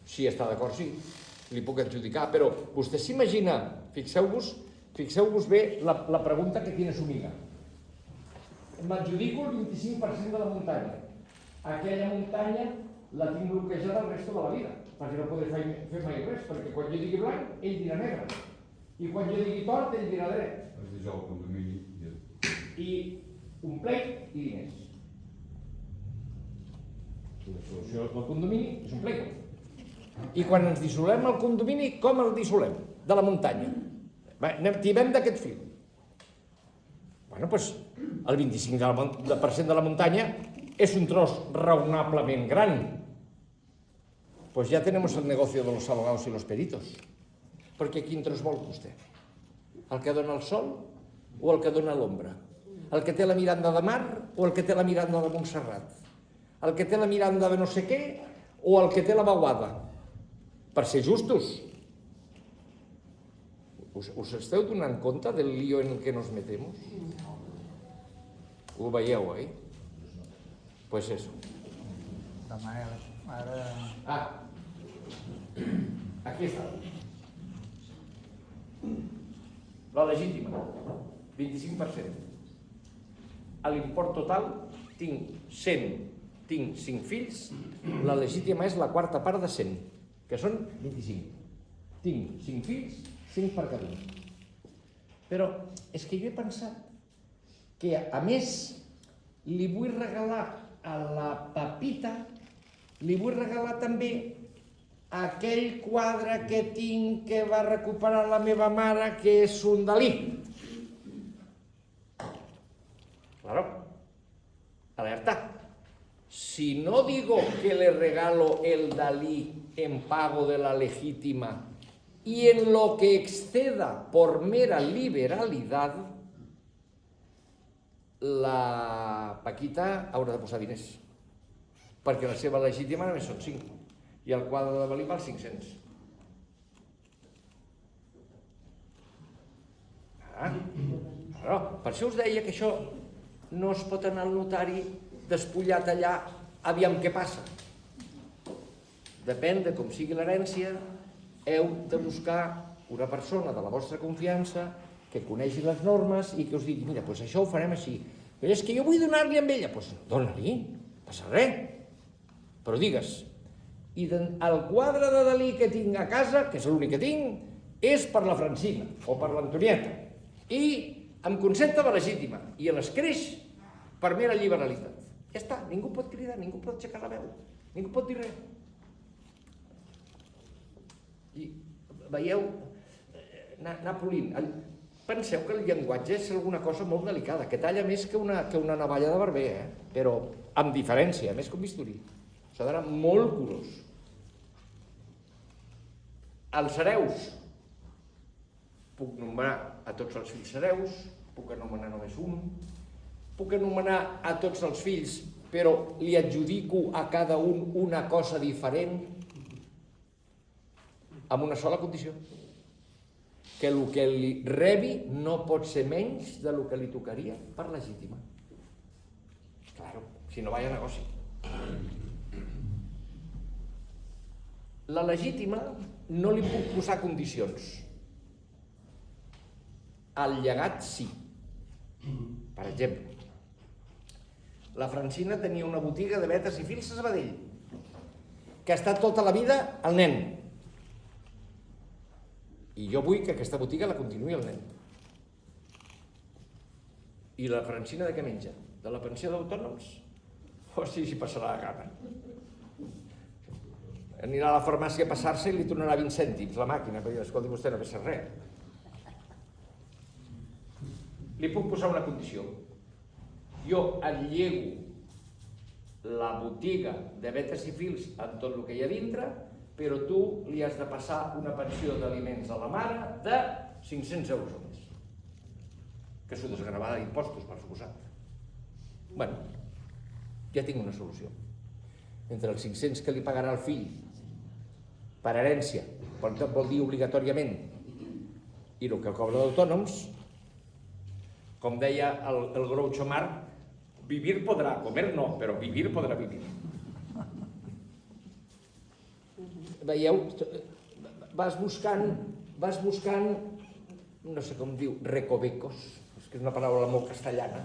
Si està d'acord, sí. Li puc adjudicar, però vostè s'imagina, fixeu-vos bé la pregunta que tiene su amiga. M'adjudico el 25% de la muntanya. Aquella muntanya la tinc bloquejada el resto de la vida, perquè no podré fer mai res, perquè quan jo digui blanc, ell dirà negre. I quan jo digui tort, ell dirà dret. Es deixa el condomini I un plec i diners. La solució del condomini és un plec. I quan ens dissolem el condomini, com el dissolem? De la muntanya. Timem d'aquest fil. Bueno, doncs el 25% de la muntanya és un tros raonablement gran. Pues ya tenemos el negocio de los abogados y los peritos. Perquè quin tros vol vostè? El que dona el sol o el que dona l'ombra? El que té la miranda de mar o el que té la miranda de Montserrat? El que té la miranda de no sé què o el que té la vaguada? Per ser justos. Us esteu donant compte del lío en el que nos metemos? Ho veieu, oi? Pues eso. De manera, ara... Aquí està. La legítima, 25%. A l'import total tinc 100, tinc 5 fills, la legítima és la 4ª part de 100, que són 25. Tinc 5 fills, 5 per cada un. Però és que jo he pensat que, a més, li vull regalar a la Pepita, li vull regalar també aquell quadre que tinc que va recuperar la meva mare, que és un Dalí. alerta. Si no digo que le regalo el Dalí en pago de la legítima y en lo que exceda por mera liberalidad, la Paquita haurà de posar diners, perquè la seva legítima només són 5 i el quadre de Dalí val 500. Claro, per això us deia que això no es pot anar al notari despullat allà, aviam què passa. Depèn de com sigui l'herència, heu de buscar una persona de la vostra confiança que coneixi les normes i que us digui, mira, doncs això ho farem així. Però és que jo vull donar-li amb ella. Doncs dona-li, no passa res. Però digues, i el quadre de Dalí que tinc a casa, que és l'únic que tinc, és per la Francina o per l'Antonieta. I em consenta la legítima i l'escreix per mera liberalitat. Ja està, ningú pot cridar, ningú pot aixecar la veu, ningú pot dir res. I veieu, anar polint. Penseu que el llenguatge és alguna cosa molt delicada, que talla més que una navalla de barber, però amb diferència, més que un bisturí. S'ha d'anar molt curós. Els hereus. Puc nomenar a tots els fills hereus, puc anomenar només un, puc anomenar a tots els fills, però li adjudico a cada un una cosa diferent, amb una sola condició, que el que li rebi no pot ser menys del que li tocaria per legítima. Claro, si no vaya negoci. La legítima no li puc posar condicions. El llegat sí. Per exemple, la Francina tenia una botiga de vetes i fils a Sabadell, que ha estat tota la vida el nen. I jo vull que aquesta botiga la continuï el nen. I la Francina de què menja? De la pensió d'autònoms? O si passarà la gana. Anirà a la farmàcia a passar-se i li tornarà 20 cèntims la màquina, perquè escolti, vostè no passa res. Li puc posar una condició. Jo et llego la botiga de vetes i fils amb tot el que hi ha dintre, però tu li has de passar una pensió d'aliments a la mare de 500 euros al mes. Que s'ho desgravada d'impostos, per suposat. Bé, ja tinc una solució. Entre els 500 que li pagarà el fill per herència, per tot vol dir obligatòriament, i el que cobra d'autònoms, com deia el Groucho Marx, vivir podrà, comer no, però vivir podrà vivir. Veieu, vas buscant, no sé com diu, recovecos, és que és una paraula molt castellana,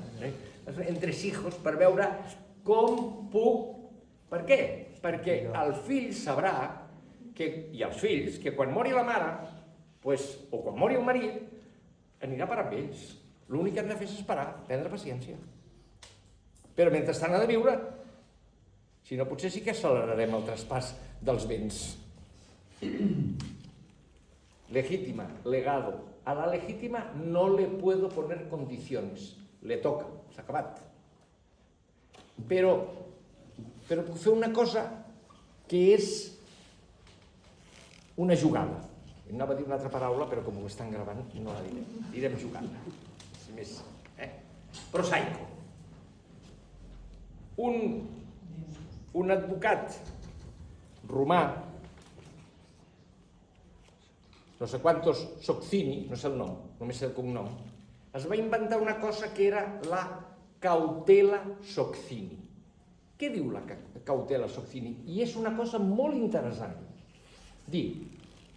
entresijos, per veure com puc... Per què? Perquè el fill sabrà, i els fills, que quan mori la mare, o quan mori el marit, anirà per amb ells. L'únic que han de fer és esperar, prendre paciència. Però mentrestant ha de viure. Si no, potser sí que accelerarem el traspàs dels béns. Legítima, legado. A la legítima no le puedo poner condiciones. Le toca, s'ha acabat. Però puc fer una cosa que és una jugada. Anava a dir una altra paraula, però com ho estan gravant no la direm. Direm jugada. És més, prosaico. Un advocat romà, no sé quantos Soccini, no sé el nom, només sé el cognom, es va inventar una cosa que era la cautela Soccini. Què diu la cautela Soccini? I és una cosa molt interessant. Diu,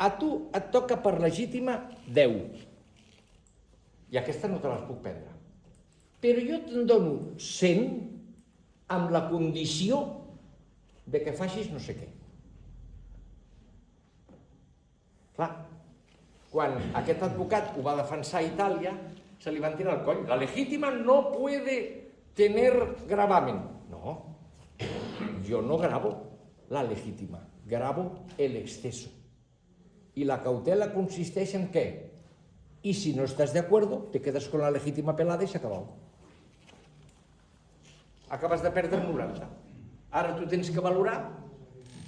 a tu et toca per legítima 10, i aquesta no te les puc prendre. Però jo te'n dono 100 amb la condició de que facis no sé què. Clar, quan aquest advocat ho va defensar a Itàlia, se li van tirar al coll. La legítima no puede tener gravamen. No, yo no gravo la legítima, gravo el exceso. Y la cautela consisteix en què? Y si no estás de acuerdo, te quedas con la legítima pelada y se ha acabado. acabes de perdre 90. Ara tu tens que valorar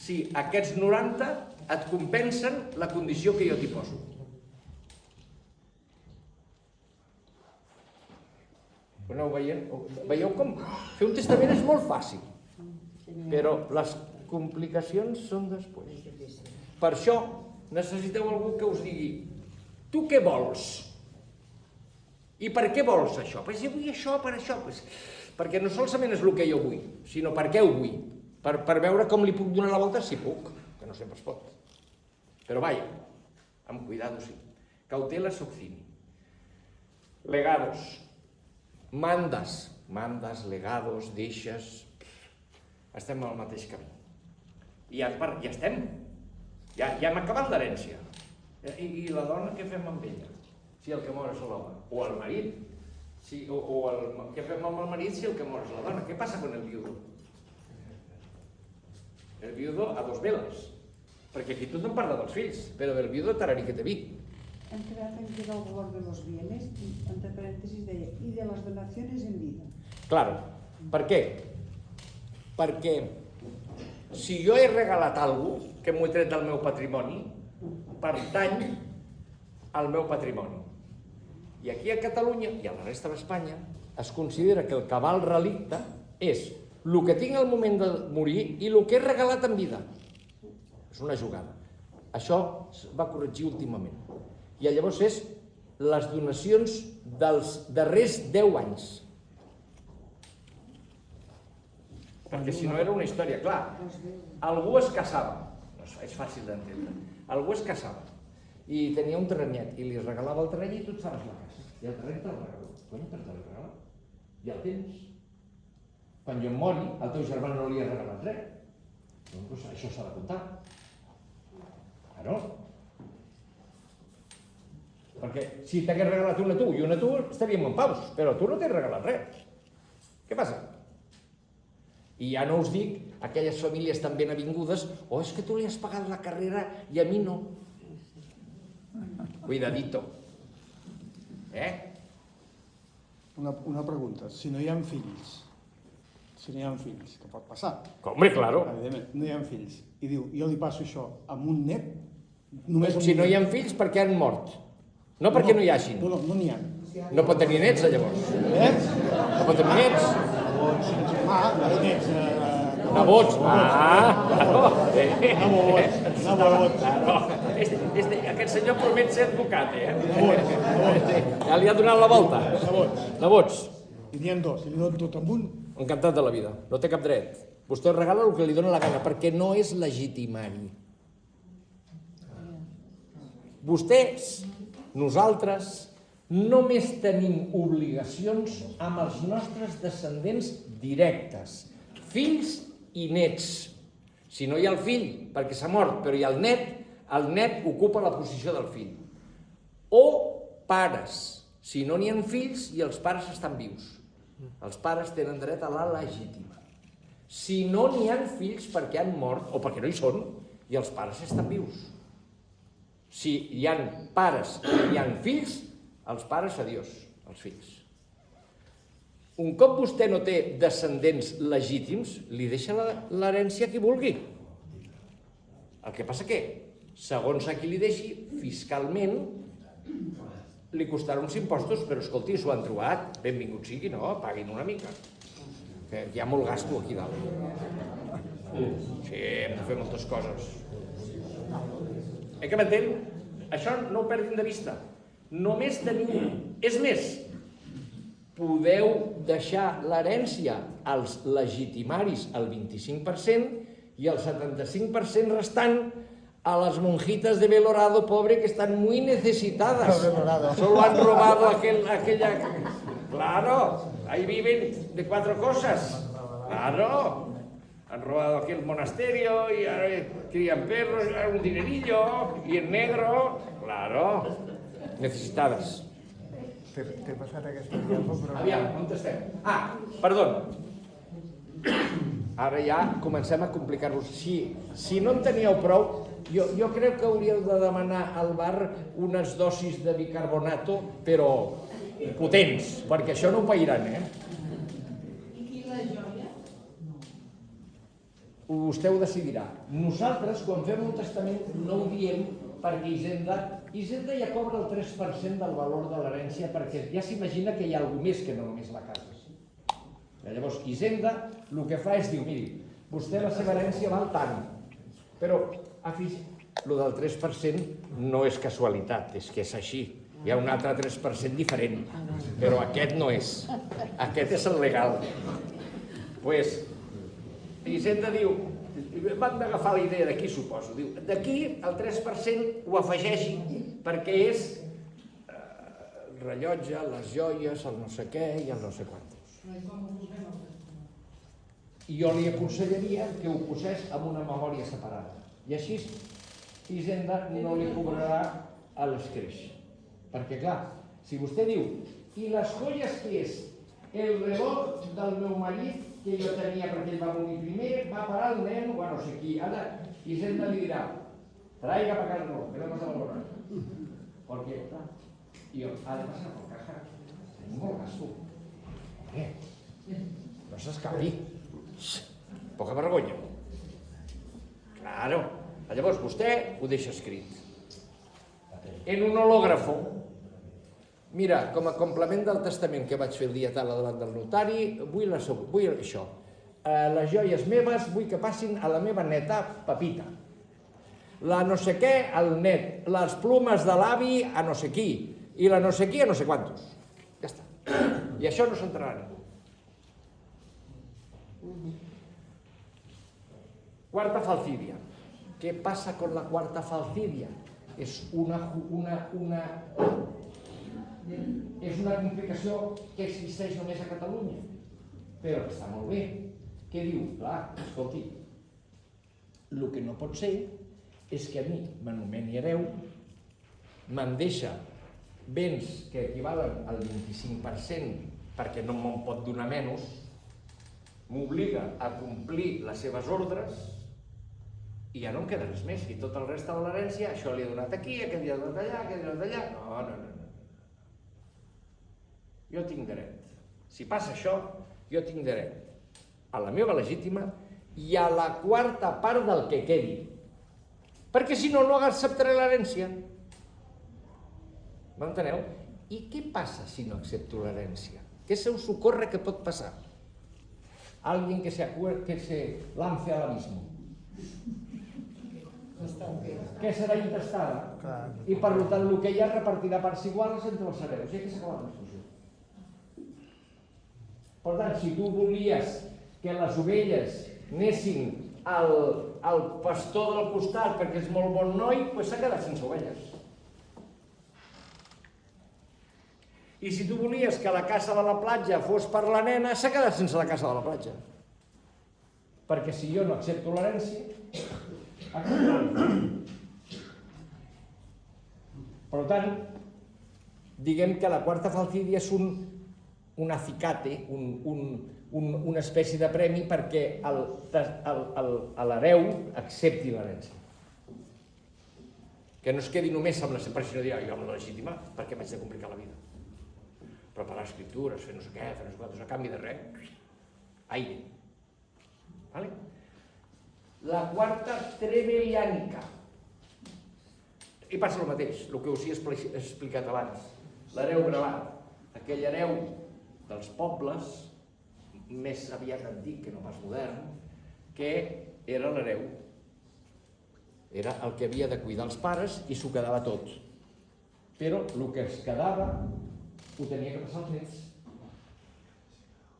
si aquests 90 et compensen la condició que jo t'hi poso. Ho aneu veient? Veieu com fer un testament és molt fàcil, però les complicacions són després. Per això necessiteu algú que us digui: tu què vols? I per què vols això? Pues jo vull això, per això. Perquè no solament és el que jo vull, sinó per què ho vull. Per veure com li puc donar la volta, si puc, que no sempre es pot. Però vaja, amb cuidado sí. Cautela succini. Legados. Mandas, legados, deixes... Estem al mateix camí. I ja estem. Ja hem acabat l'herència. I la dona, què fem amb ella? Si el que mor és l'home. O el marit. Què fem amb el marit si el que mor és la dona? Què passa con el viudo? El viudo a dos veles. Perquè aquí tothom parla dels fills, però del viudo tararí que te vi. Han quedado en que el valor de los bienes, entre paréntesis deia, y de las donaciones en vida. Claro. Per què? Perquè si jo he regalat alguna cosa que m'ho he tret del meu patrimoni, pertany al meu patrimoni. I aquí a Catalunya i a la resta d'Espanya es considera que el cabal relicte és el que tinc al moment de morir i el que he regalat en vida. És una jugada. Això es va corregir últimament. I llavors és les donacions dels darrers 10 anys. Perquè si no era una història, clar, algú es casava, és fàcil d'entendre, algú es casava i tenia un terrenyet i li regalava el terreny i tu et faves la casa. I el terreny te'l regaló. Quan no te'l regaló? Ja el tens. Quan jo em mori, al teu germà no li has regalat res. Doncs això s'ha de comptar. Claro. Perquè si t'hagués regalat una tu i una tu, estaríem en paus, però tu no t'has regalat res. Què passa? I ja no us dic aquelles famílies tan ben avingudes, o és que tu li has pagat la carrera i a mi no. Cuidadito. Una pregunta, si no hi ha fills, que pot passar, Hombre, claro. evidentment, no hi ha fills, i diu, jo li passo això amb un net, només amb Si un no hi ha net. fills, perquè han mort. No perquè no hi hagin. No n'hi ha. No pot tenir nets, llavors. No pot tenir nets. Llavors, germà, nets... Nebots. Claro. Nebots. Aquest senyor promet ser advocat, Nebots. Ja li ha donat la volta. Nebots. I n'hi ha dos, i li dono tot amb un. Encantat de la vida. No té cap dret. Vostè regala el que li dóna la gana, perquè no és legitimari. Vostès, nosaltres, només tenim obligacions amb els nostres descendents directes, fills i nets. Si no hi ha el fill, perquè s'ha mort, però hi ha el net ocupa la posició del fill. O pares, si no n'hi ha fills i els pares estan vius. Els pares tenen dret a la legítima. Si no n'hi ha fills perquè han mort, o perquè no hi són, i els pares estan vius. Si hi ha pares i hi ha fills, els pares, adiós, els fills. Un cop vostè no té descendents legítims, li deixa l'herència a qui vulgui. El que passa que, segons a qui li deixi, fiscalment, li costarà uns impostos, però escolti, s'ho han trobat, benvingut sigui, no? Paguin una mica. Que hi ha molt gasto aquí dalt. Sí, hem de fer moltes coses. Que m'entén? Això no ho perdin de vista. Només tenim... És més, podeu deixar l'herència als legitimaris al 25% i el 75% restant a las monjitas de Belorado, pobre, que están muy necesitadas. Solo han robado aquella... Claro, ahí viven de 4 cosas. Claro. Han robado aquel monasterio y ahora crían perros, un dinerillo, y en negro, claro, necesitadas. T'he passat aquesta diapo, però... Aviam, on estem? Perdó. Ara ja comencem a complicar-vos. Si no en teníeu prou, jo crec que hauríeu de demanar al bar unes dosis de bicarbonato, però potents, perquè això no ho pairan, I la joia? vostè ho decidirà. Nosaltres, quan fem un testament, no ho diem perquè Hisenda ja cobra el 3% del valor de l'herència perquè ja s'imagina que hi ha alguna més que no només la casa. Llavors, Hisenda el que fa és dir, miri, vostè la seva herència val tant, però el del 3% no és casualitat, és que és així. Hi ha un altre 3% diferent, però aquest no és. Aquest és el legal. Doncs Hisenda diu, van agafar la idea d'aquí, suposo, diu, d'aquí el 3% ho afegeixi perquè és el rellotge, les joies, el no sé què i el no sé quantos. I jo li aconsellaria que ho posés amb una memòria separada. I així Hisenda no li cobrarà a l'escreix. Perquè, clar, si vostè diu, i les joies què és? El reloj del meu marit que jo tenia perquè ell va morir primer, va parar el nen o a no sé qui. Ara, Hisenda li dirà, traiga para acá el reloj, que no pasa la hora. Perquè, clar, jo, ha de passar per caja. Tenim molt gasto. No s'escapi. Poca vergonya. Claro. Llavors vostè ho deixa escrit. En un hològrafo, mira, com a complement del testament que vaig fer el dia tal davant del notari, vull això. Les joies meves vull que passin a la meva neta Pepita. La no sé què al net, les plomes de l'avi a no sé qui, i la no sé qui a no sé quantos. Ja està. I això no s'entrarà ningú. Quarta falcídia. ¿Qué pasa con la cuarta falcidia? Es una complicació que existeix només a Catalunya, però que està molt bé. Què diu? Clar, escolti, el que no pot ser és que a mi m'anomeni hereu, me'n deixa béns que equivalen al 25% perquè no me'n pot donar menys, m'obliga a complir les seves ordres i ja no em queda res més. I tot el reste de l'herència, això li he donat aquí, aquest li he donat allà, aquest li he donat allà. No. Jo tinc dret. Si passa això, jo tinc dret a la meva legítima i a la quarta part del que quedi. Perquè si no, no acceptaré l'herència. M'enteneu? I què passa si no accepto l'herència? Què se us ocorre que pot passar? Alguien que se lance al abismo. Que serà intestada i per tant el que hi ha repartirà parts iguals entre els hereus. I aquí s'ha acabat la discussió. Per tant, si tu volies que les ovelles anessin al pastor del costat perquè és molt bon noi, doncs s'ha quedat sense ovelles. I si tu volies que la casa de la platja fos per la nena, s'ha quedat sense la casa de la platja. Perquè si jo no accepto l'herència, per tant, diguem que la quarta falcídia és un acicate, una espècie de premi perquè l'hereu accepti l'herència. Que no es quedi només amb la separació de dir, jo amb la legítima, perquè m'haig de complicar la vida. Preparar escriptures, fer no sé què, fer no sé quantos, a canvi de res, aire. Vale? La quarta trebelliànica. I passa el mateix, el que us he explicat abans. L'hereu gravat, aquell hereu dels pobles, més aviat antic que no pas modern, que era l'hereu. Era el que havia de cuidar els pares i s'ho quedava tot. Però el que es quedava ho tenia que passar als nets.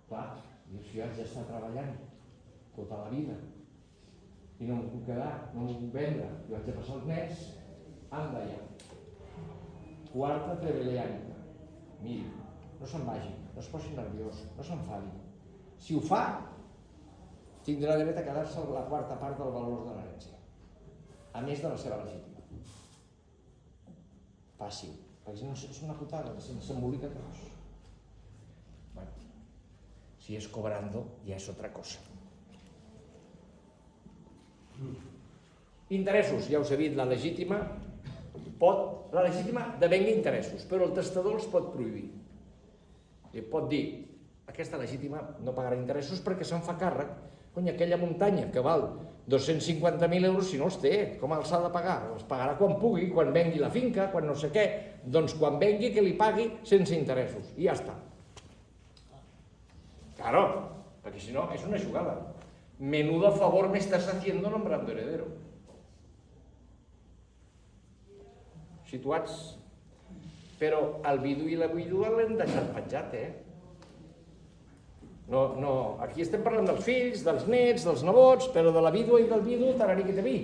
Clar, jo haig d'estar treballant tota la vida i no m'ho puc quedar, no m'ho puc vendre, jo haig de passar els nets, anda ja. Quarta trebelliànica. Miri, no se'n vagi, no es posi nerviós, no s'enfadi. Si ho fa, tindrà dret a quedar-se la quarta part del valor de l'herència, a més de la seva legítima. Fàcil, perquè és una putada, s'embolica tot. Bueno, si és cobrando, ja és otra cosa. Interessos, ja us he dit, la legítima devenga interessos, però el testador els pot prohibir. I pot dir, aquesta legítima no pagarà interessos perquè se'n fa càrrec Cony, aquella muntanya que val 250.000 euros, si no els té, com els ha de pagar? Els pagarà quan pugui, quan vengui la finca, quan no sé què. Doncs quan vengui que li pagui sense interessos. I ja està. Claro, perquè si no és una jugada. Menudo favor me estás haciendo nombrando heredero. Situats? Però el vidu i la vídua l'hem deixat penjat, No, aquí estem parlant dels fills, dels nets, dels nebots, però de la vídua i del vidu, tarari que te vi.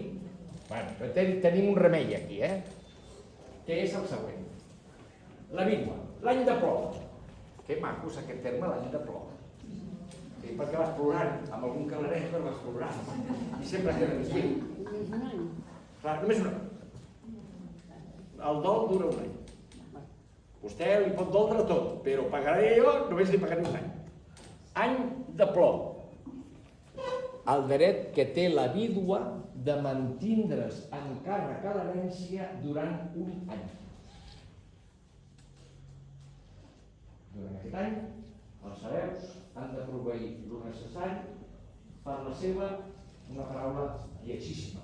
Bueno, tenim un remei aquí, que és el següent. La vídua, l'any de plor. Que macos aquest terme, l'any de plor. Sí, perquè vas plorant, amb algun calaret, però vas plorant. I sempre queda més viu. Només un any. Clar, només un any. El dol dura un any. Vostè li pot doldre tot, però pagaré jo, només li pagaré un any. Any de plor. El dret que té la vídua de mantindre's encàrrec a l'herència durant un any. Durant aquest any, els hereus han de proveir el necessari per la seva, una paraula lleixíssima,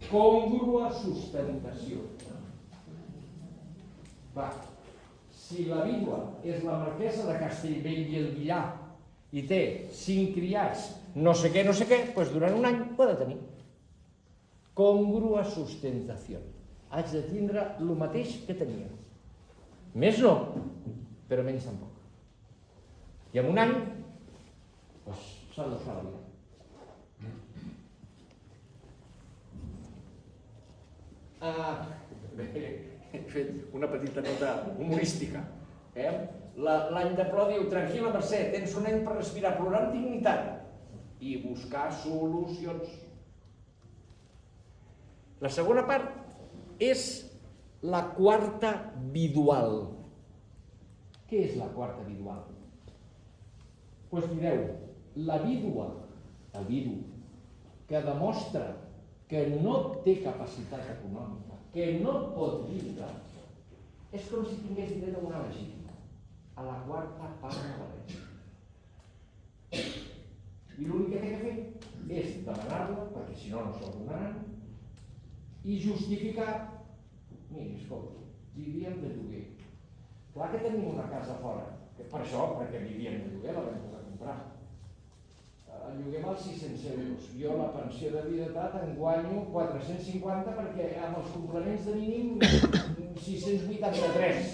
còngrua sustentació. Va, si la vídua és la marquesa de Castellbell i el Villar i té 5 criats, no sé què, doncs durant un any ho ha de tenir. Còngrua sustentació. Haig de tindre el mateix que tenia. Més no, però menys tampoc. I en un any, doncs s'ha de fer la vida. He fet una petita nota humorística. L'any de plor diu, tranquil·la Mercè, tens un any per respirar, plorar amb dignitat i buscar solucions. La segona part és la quarta vidual. Què és la quarta vidual? Doncs mireu, la vídua, el vidu, que demostra que no té capacitat econòmica, que no pot viure, és com si tingués dret a una legítima, a la quarta part de l'herència. I l'únic que té que fer és demanar-la, perquè si no, no se'l donaran, i justificar, mira, escolta, vivíem de lloguer. Clar que tenim una casa fora, que per això, perquè vivíem de lloguer, la vam poder comprar. El lloguer val 600 euros. Jo la pensió de viudetat en guanyo 450 perquè amb els complements de mínim 683.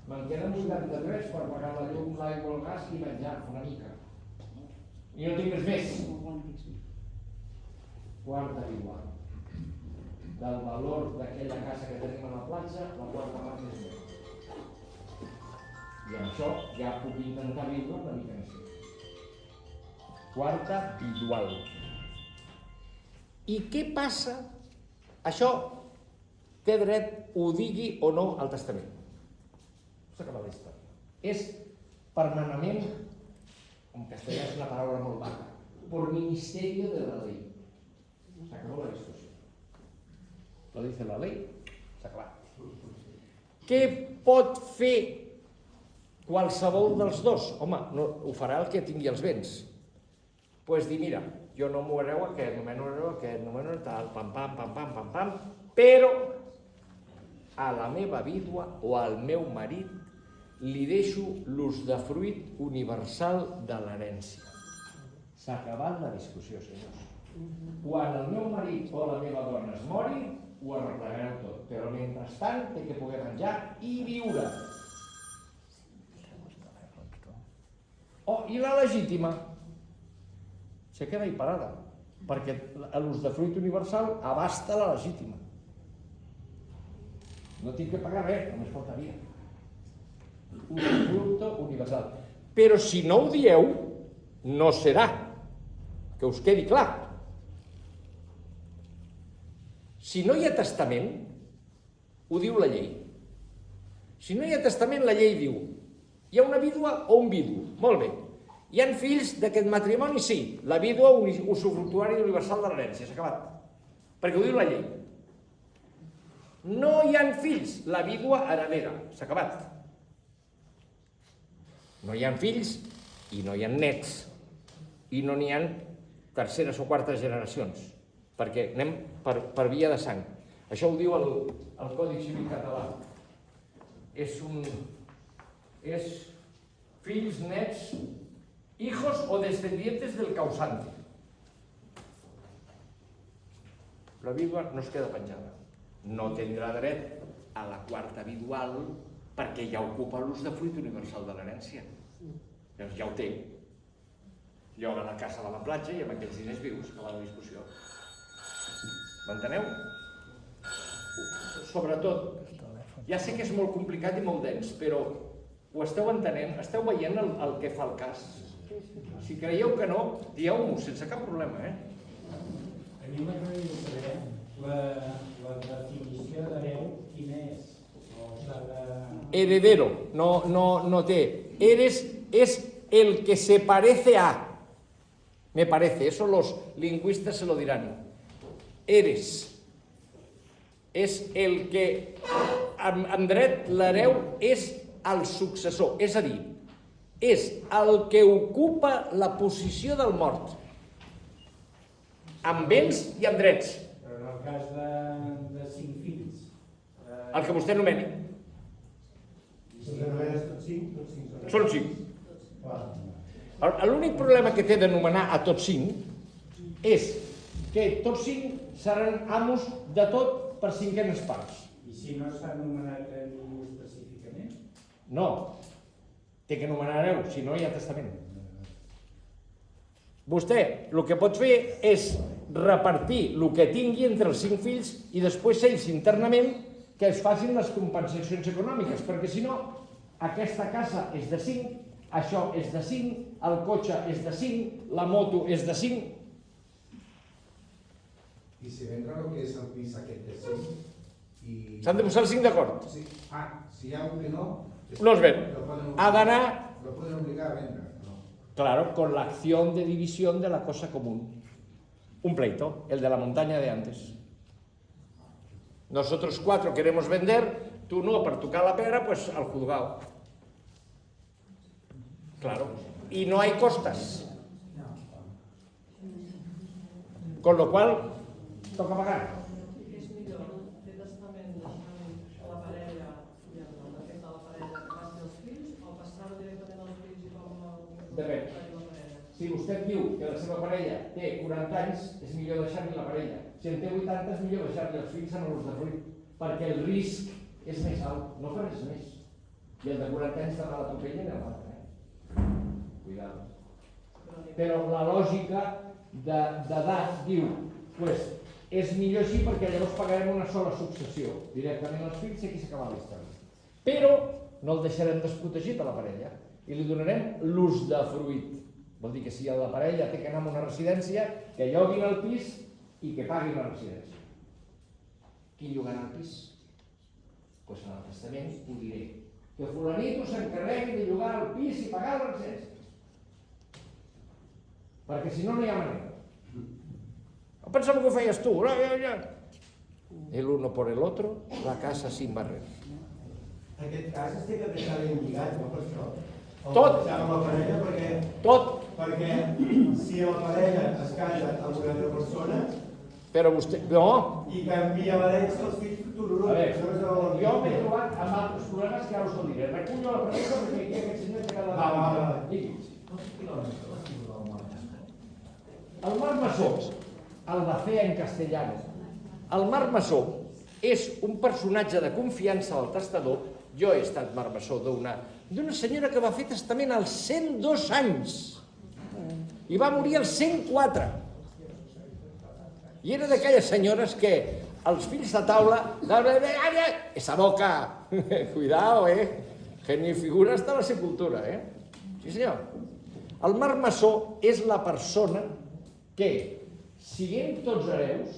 Me'n queden 83 per pagar la llum, l'aigua, el gas i menjar una mica. I no tinc res més. Quarta vidual. Del valor d'aquella casa que tenim a la platja, la quarta part és meva. I amb això ja puc intentar viure una mica més. Quarta vidual. I què passa? Això té dret, ho digui o no, al testament. S'ha acabat la història. És permanentment, en castellà és una paraula molt vaga, por ministerio de la ley. S'ha acabat la discussió. Lo dice la ley, s'ha acabat. Què pot fer qualsevol dels dos? Home, no, ho farà el que tingui els béns. Doncs dir, mira, jo no m'ho hereu aquest, no m'ho hereu aquest, no m'ho hereu tal, pam, pam, pam, pam, pam, pam, però a la meva vídua o al meu marit li deixo l'usdefruit universal de l'herència. S'ha acabat la discussió, senyors. Quan el meu marit o la meva dona es mori, ho arreglareu tot, però mentrestant té que poder menjar i viure. Oh, i la legítima? Se queda ahí parada, perquè l'usdefruit universal abasta la legítima. No tinc que pagar res, només faltaria. Usdefruit universal. Però si no ho dieu, no serà. Que us quedi clar. Si no hi ha testament, ho diu la llei. Si no hi ha testament, la llei diu hi ha una vídua o un vidu. Molt bé. Hi ha fills d'aquest matrimoni? Sí. La vídua usufructuària universal de l'herència. S'ha acabat. Perquè ho diu la llei. No hi ha fills. La vídua heredera. S'ha acabat. No hi ha fills i no hi ha nets. I no n'hi ha terceres o quartes generacions, perquè anem per via de sang. Això ho diu el Codi Civil català. És fills, nets, hijos o descendientes del causante. La vídua no es queda penjada. No tindrà dret a la quarta vidual perquè ja ocupa l'usdefruit universal de l'herència. Llavors ja ho té. Lloga la casa de la platja i amb aquells diners vius, que va la discussió. M'enteneu? Sobretot, ja sé que és molt complicat i molt dens, però ho esteu entenent? Esteu veient el que fa el cas? Si creieu que no, dieu-m'ho, sense cap problema, A mi m'agradaria saber la definició d'hereu quina és. Heredero, no té. Eres es el que se parece a. Me parece, eso los lingüistas se lo dirán. Eres. És el que, en dret, l'hereu és el successor, és a dir, és el que ocupa la posició del mort, amb béns i amb drets. Però en el cas de 5 fills... El que vostè nomeni. Són 5. L'únic problema que té d'anomenar a tots 5 és que tots 5 seran amos de tot per 5enes parts. I si no s'ha anomenat a ningú específicament? No, té que anomenar hereu, si no hi ha testament. Vostè el que pot fer és repartir el que tingui entre els 5 fills i després ells internament que es facin les compensacions econòmiques, perquè si no, aquesta casa és de 5, això és de 5, el cotxe és de 5, la moto és de 5. I si vendrà el que és el pis aquest de 5 i... S'han de posar els 5 d'acord. Sí. Si hi ha un que no... No es ven. Ha d'anar... Lo pueden obligar a vendre. No. Claro, con la acción de división de la cosa común. Un pleito, el de la montaña de antes. Nosotros 4 queremos vender, tú no, para tocar la pera, pues al juzgado. Claro. Y no hay costas. Con lo cual, toca pagar. És millor fer testament deixant la parella i el defecte de la parella que passi als fills o passar-ho directament als fills i com Depèn. Si vostè diu que la seva parella té 40 anys, és millor deixar-li la parella. Si en té 80, és millor deixar-li els fills en l'usdefruit, perquè el risc és més alt, no fa res més. I el de 40 anys demà l'atropella i l'altre. Cuidado. Però la lògica d'edat diu, pues, és millor així perquè llavors pagarem una sola successió directament als fills i aquí s'acaba la història. Però no el deixarem desprotegit a la parella i li donarem l'usdefruit. Vol dir que si la parella té que anar a una residència, que lloguin el pis i que paguin la residència. Qui llogarà el pis? Doncs en el testament ho diré. Que fulanito s'encarregui de llogar el pis i pagar la residència. Perquè si no, no hi ha manera. Pensava que ho feies tu. El uno por el otro, la casa sin barrer. En aquest cas es té que deixar ben lligat, no, per això? Tot. Amb la parella, perquè... Tot. Perquè si la parella es casa amb una altra persona... Però vostè... No. I canvia l'herència dels fills tururut. A veure, jo m'he trobat amb altres problemes que ara us el diré. Recullo la pregunta perquè aquí aquest senyor té cada... Va. Digui'ns. El marc-maçó, Albacea en castellano. El marc-maçó és un personatge de confiança del testador. Jo he estat marc-maçó d'una senyora que va fer testament als 102 anys i va morir als 104. I era d'aquelles senyores que els fills de taula... Esa boca! Cuidado, que ni figura hasta la sepultura, Sí, senyor. El marc-maçó és la persona que, siguent tots hereus,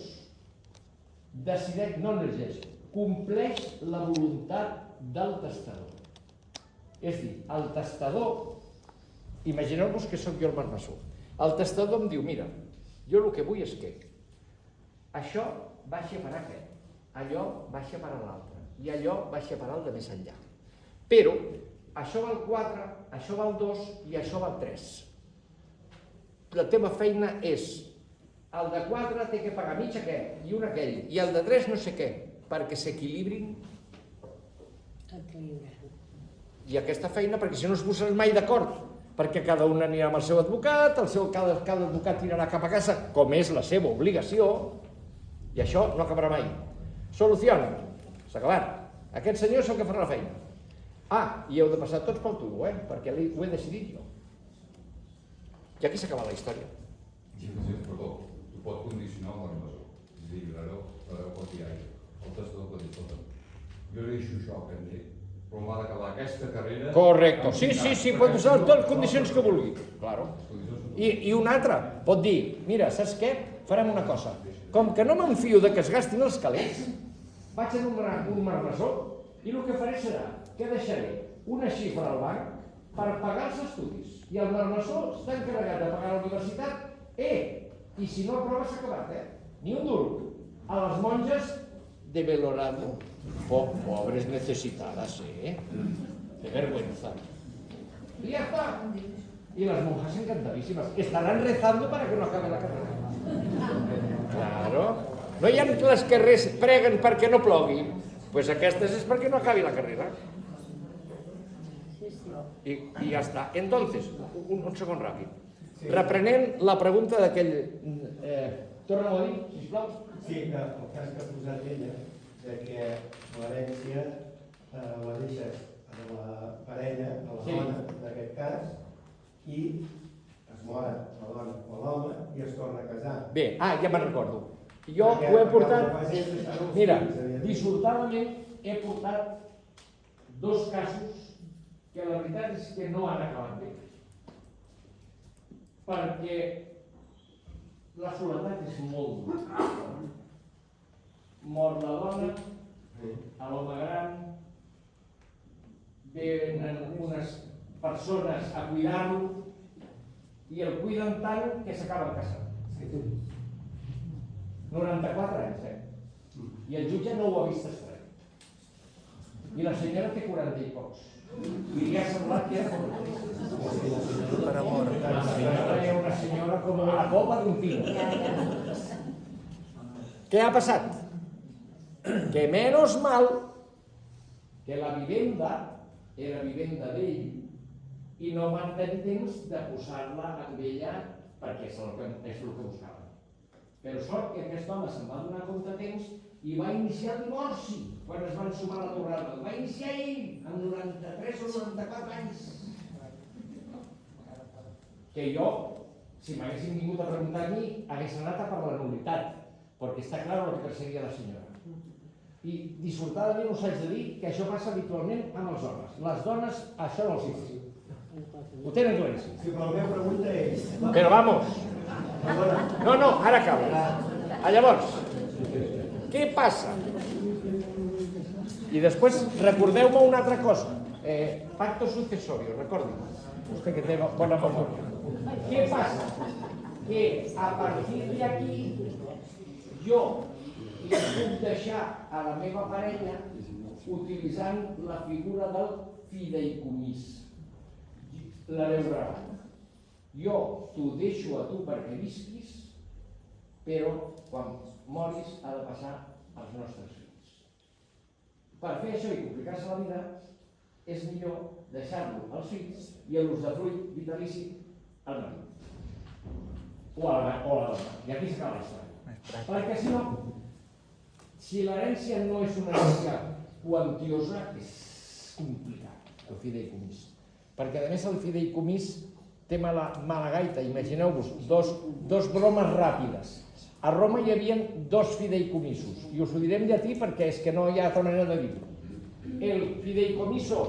decideix, no llegeix, compleix la voluntat del testador. És a dir, el testador, imagineu-vos que sóc jo el marc-maçó, el testador em diu, mira, jo el que vull és que això baixa per aquest, allò baixa per l'altre, i allò baixa per el de més enllà. Però això val 4, això val 2 i això val 3. la teva feina és el de 4 té que pagar mig aquest i un aquell, i el de 3 no sé què, perquè s'equilibrin. I aquesta feina, perquè si no es posaran mai d'acord, perquè cada un anirà amb el seu advocat, cada advocat tirarà cap a casa, com és la seva obligació, i això no acabarà mai. Solució, s'ha acabat. Aquest senyor és el que farà la feina. I heu de passar tots pel turo, perquè ho he decidit jo. I aquí s'acaba la història. Sí, perdó, tu pots condicionar el marmesó. És a dir, l'hereu pot dir, el testador pot dir, escolta, jo li deixo això que em dit, però m'ha d'acabar aquesta carrera... Correcte, sí, pot posar totes les condicions que vulgui. Claro. I un altre pot dir, mira, saps què? Farem una cosa. Com que no m'enfio de que es gastin els calés, vaig a nomenar un marmesó i el que faré serà que deixaré una xifra al banc per pagar els estudis. I el marmesó està encarregat de pagar la universitat, i si no aprova s'ha acabat, ni un duro. A les monges de Belorado, pobres necesitadas, de vergüenza. Y ya está. Y las monjas encantadísimas. Estarán rezando para que no acabe la carrera. Claro. No hi ha les que preguen perquè no plogui. Pues aquestes és perquè no acabi la carrera. Y ya está. Entonces, un segon ràpid. Reprenent la pregunta d'aquell... Torna-m'ho a dir, sisplau. Sí, que el cas que ha posat ella, que l'herència la deixes a la parella, a la dona d'aquest cas, i es moren la dona o l'home i es torna a casar. Bé, ja me'n recordo. Jo ho he portat... Mira, dissortadament he portat 2 casos que la veritat és que no han acabat bé. Perquè la soledat és molt dura. Mor la dona, a l'home gran, venen unes persones a cuidar-lo i el cuiden tant que s'acaben casant. 94 anys, I el jutge no ho ha vist estrany. I la senyora té 40 i pocs. I li ha semblat que era Per amor. la senyora era una senyora com la copa d'un pino. Què ha passat? Que menos mal que la vivenda era vivenda d'ell i no van tenir temps de posar-la amb ella perquè és el que buscava. Però sort que aquest home se'n va donar compte a temps i va iniciar el divorci quan es van sumar a la tornada. El va iniciar ell amb 93 o 94 anys. Que jo, si m'haguessin vingut a preguntar a mi, hagués anat a per la nul·litat, perquè està clar el que perseguia la senyora. I dissortadament us haig de dir que això passa habitualment amb els homes. Les dones, això no els hi passa. Ho tenen claríssim. Sí, però la meva pregunta és... Però vamos. No, ara acabo. Llavors, què passa? I després recordeu-me una altra cosa. Pacto successorio, recordi-ho. Vostè que té bona memòria. Què passa? Que a partir d'aquí jo li puc deixar a la meva parella utilitzant la figura del fideïcomís. La veurà. Jo t'ho deixo a tu perquè visquis, però quan moris ha de passar als nostres fills. Per fer això i complicar-se la vida, és millor deixar-lo als fills i a l'usdefruit vitalici al marit. O a la dona. I aquí s'acaba la història. Perquè si no, si l'herència no és una herència quantiosa, és complicat, el fideïcomís. Perquè a més el fideïcomís té mala gaita. Imagineu-vos, dos bromes ràpides. A Roma hi havia 2 fideïcomissos, i us ho diré en llatí perquè és que no hi ha altra manera de dir-ho. El fideicomiso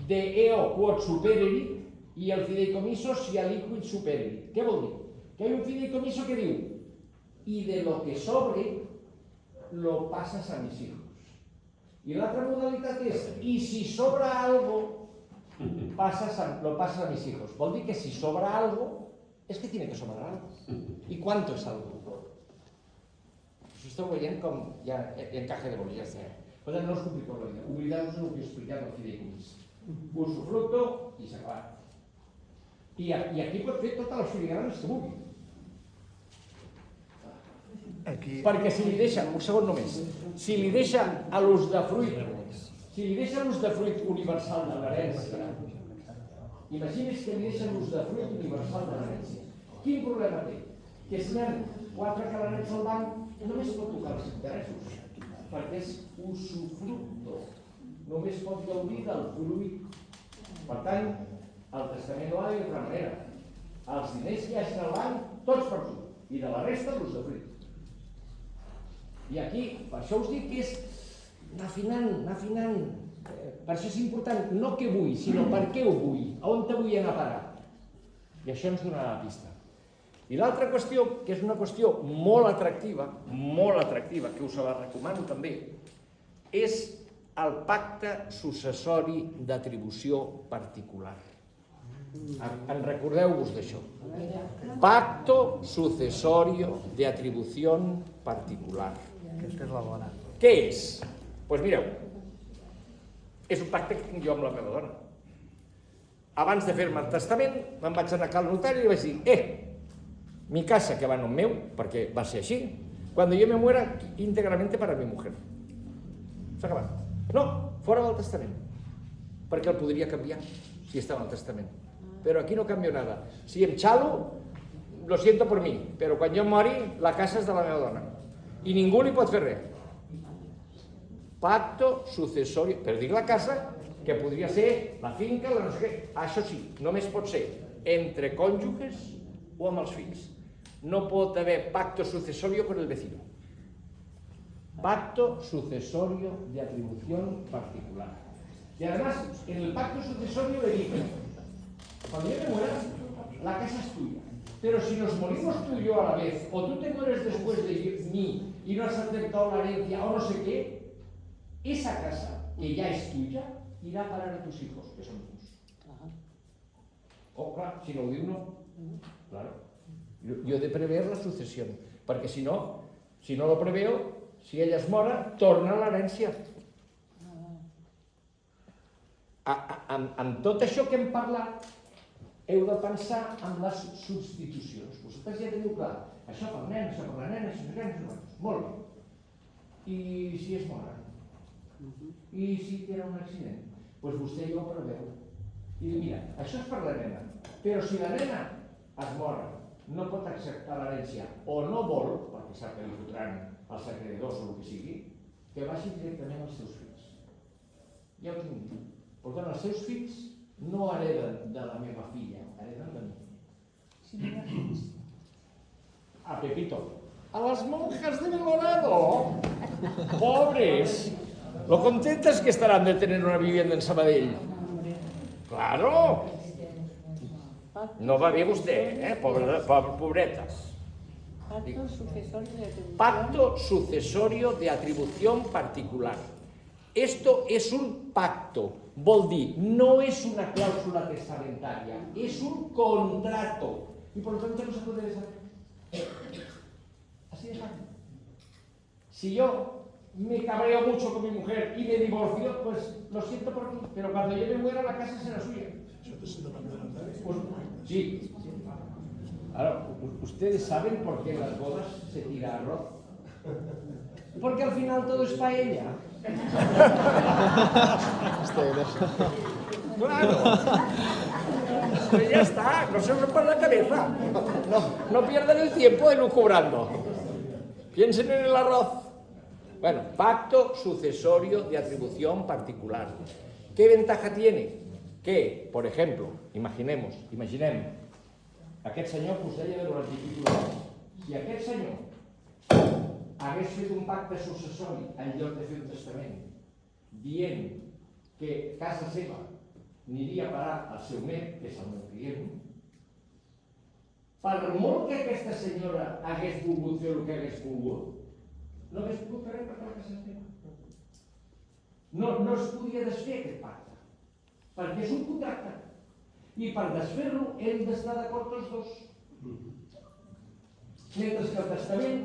de eo quod supereri i el fideicomiso si aliquid supereri. Què vol dir? Que hi ha un fideicomiso que diu y de lo que sobre lo pasas a mis hijos. I l'altra modalitat és y si sobra algo lo pasas a mis hijos. Vol dir que si sobra algo es que tiene que sobrar algo. ¿Y cuánto es algo? Això esteu veient com ja encaja de bolillas. Per tant, no us compliqueu la vida. Oblideu-vos el que he explicat al fideïcomís. Usufructo i s'ha acabat. I aquí pot fer totes les filigranes que vulgui. Aquí... Perquè si li deixa, un segon només, si li deixa a l'usdefruit, universal de l'herència, imagini's que li deixa l'usdefruit universal de l'herència. Quin problema té? Que si hi ha 4 calarets al banc, només pot tocar els interessos, perquè és usufructo, només pot gaudir del fruit. Per tant, el testament no ha de d'altra manera. Els diners que hi hagi al banc, tots per tu, i de la resta l'usdefruit. I aquí, per això us dic que és anar afinant. Per això és important, no què vull, sinó per què ho vull, a on te vull anar a parar. I això ens donarà la pista. I l'altra qüestió, que és una qüestió molt atractiva, que us la recomano també, és el pacte successori d'atribució particular. En recordeu-vos d'això. Pacto sucesorio de atribución particular. Aquesta és la bona. Què és? Doncs mireu, és un pacte que tinc jo amb la meva dona. Abans de fer-me el testament, me'n vaig anar al notari i li vaig dir mi casa que va en nom meu, perquè va ser així, cuando yo me muera íntegramente para mi mujer. S'ha acabat. No, fora del testament, perquè el podria canviar si estava en el testament. Però aquí no canvio nada. Si em xalo, lo siento por mi, però quan jo mori, la casa és de la meva dona. I ningú li pot fer res. Pacto successorio, per dir la casa, que podria ser la finca, la no sé què. Això sí, només pot ser entre cònjuges o amb els fills. No pot haver pacto sucesorio con el vecino. Pacto sucesorio de atribución particular. Y además, en el pacto sucesorio le dice, cuando yo me muera, la casa es tuya. Pero si nos morimos tú y yo a la vez, o tú te mueres después de mí y no has aceptado la herencia o no sé qué, esa casa, que ya es tuya, irá a parar a tus hijos, que son tus. Oh, clar, si no ho diu, no. Claro. Jo he de prever la successió, perquè si no lo preveo, si ella es mora, torna a l'herència. Amb tot això que hem parlat, heu de pensar en les substitucions. Vosaltres ja teniu clar, això per nen, això per la nena, això per nens, molt bé. I si es moren? I si tenen un accident? Doncs vostè ja ho preveu. I mira, això és per la nena, però si la nena es mor, no pot acceptar l'herència o no vol, perquè sap que li fotran els acreedors o el que sigui, que vagi directament als seus fills. Ja ho tinc dit. Per tant, els seus fills no hereden de la meva filla, hereden de mi. A Pepito. A las monjas de Belorado. Pobres. Lo contentas que estarán de tener una vivienda en Sabadell. Claro. No va bé vostè, pobretes. Pacto sucesorio de atribución particular. Esto es un pacto. Vol dir, no es una cláusula testamentaria, es un contrato. Y por lo tanto no se puede deshacer. Así de fácil. Si yo me cabreo mucho con mi mujer y me divorcio, pues lo siento por ti, pero cuando yo me muera la casa será suya. Pues, sí. Ahora, ¿ustedes saben por qué en las bodas se tira arroz? Porque al final todo es paella. Claro. Pues ya está, no se rompan la cabeza. No pierdan el tiempo elucubrando. Piensen en el arroz. Bueno, pacto sucesorio de atribución particular. ¿Qué ventaja tiene? Que, por ejemplo, imaginem, aquest senyor que us deia de l'article, si aquest senyor hagués fet un pacte successori en lloc de fer un testament, dient que casa seva aniria a parar al seu net, que és el meu client, per molt que aquesta senyora hagués volgut fer el que hagués volgut, no hagués pogut fer res per la casa seva. No es podia desfer aquest pacte, perquè és un contracte. I per desfer-lo hem d'estar d'acord tots dos. Mentre que el testament,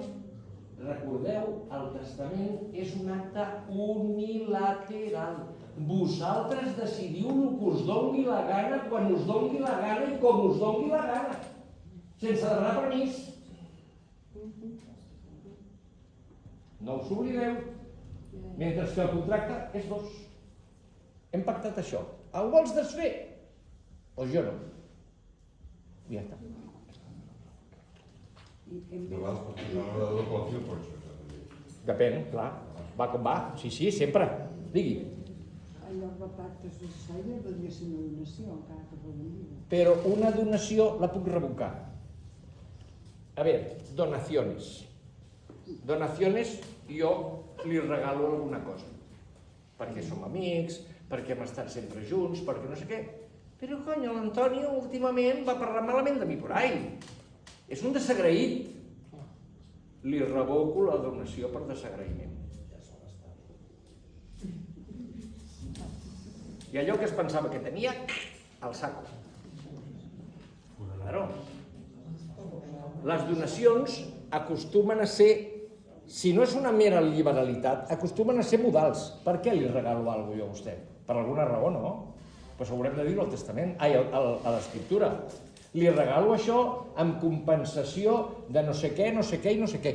recordeu, el testament és un acte unilateral. Vosaltres decidiu el que us doni la gana, quan us doni la gana i com us doni la gana, sense demanar permís. No us oblideu, mentre que el contracte és 2. Hem pactat això. El vols desfer? Doncs jo no. I ja està. De vegades pot posar una de doble fil, pot ser. Depèn, clar. Va com va. Sí, sempre. Digui. Allò de pactes necessàries podria ser una donació, encara que fos lliure. Però una donació la puc revocar. A veure, donaciones. Donaciones, jo li regalo alguna cosa. Perquè som amics, perquè hem estat sempre junts, perquè no sé què. Però, cony, l'Antonio últimament va parlar malament de mi por ahí. És un desagraït. Li revoco la donació per desagraïment. I allò que es pensava que tenia, al saco. Claro. Les donacions acostumen a ser, si no és una mera liberalitat, acostumen a ser modals. Per què li regalo alguna cosa jo a vostè? Per alguna raó, no? Pues haurem de dir-ho al testament, a l'escriptura. Li regalo això amb compensació de no sé què i no sé què.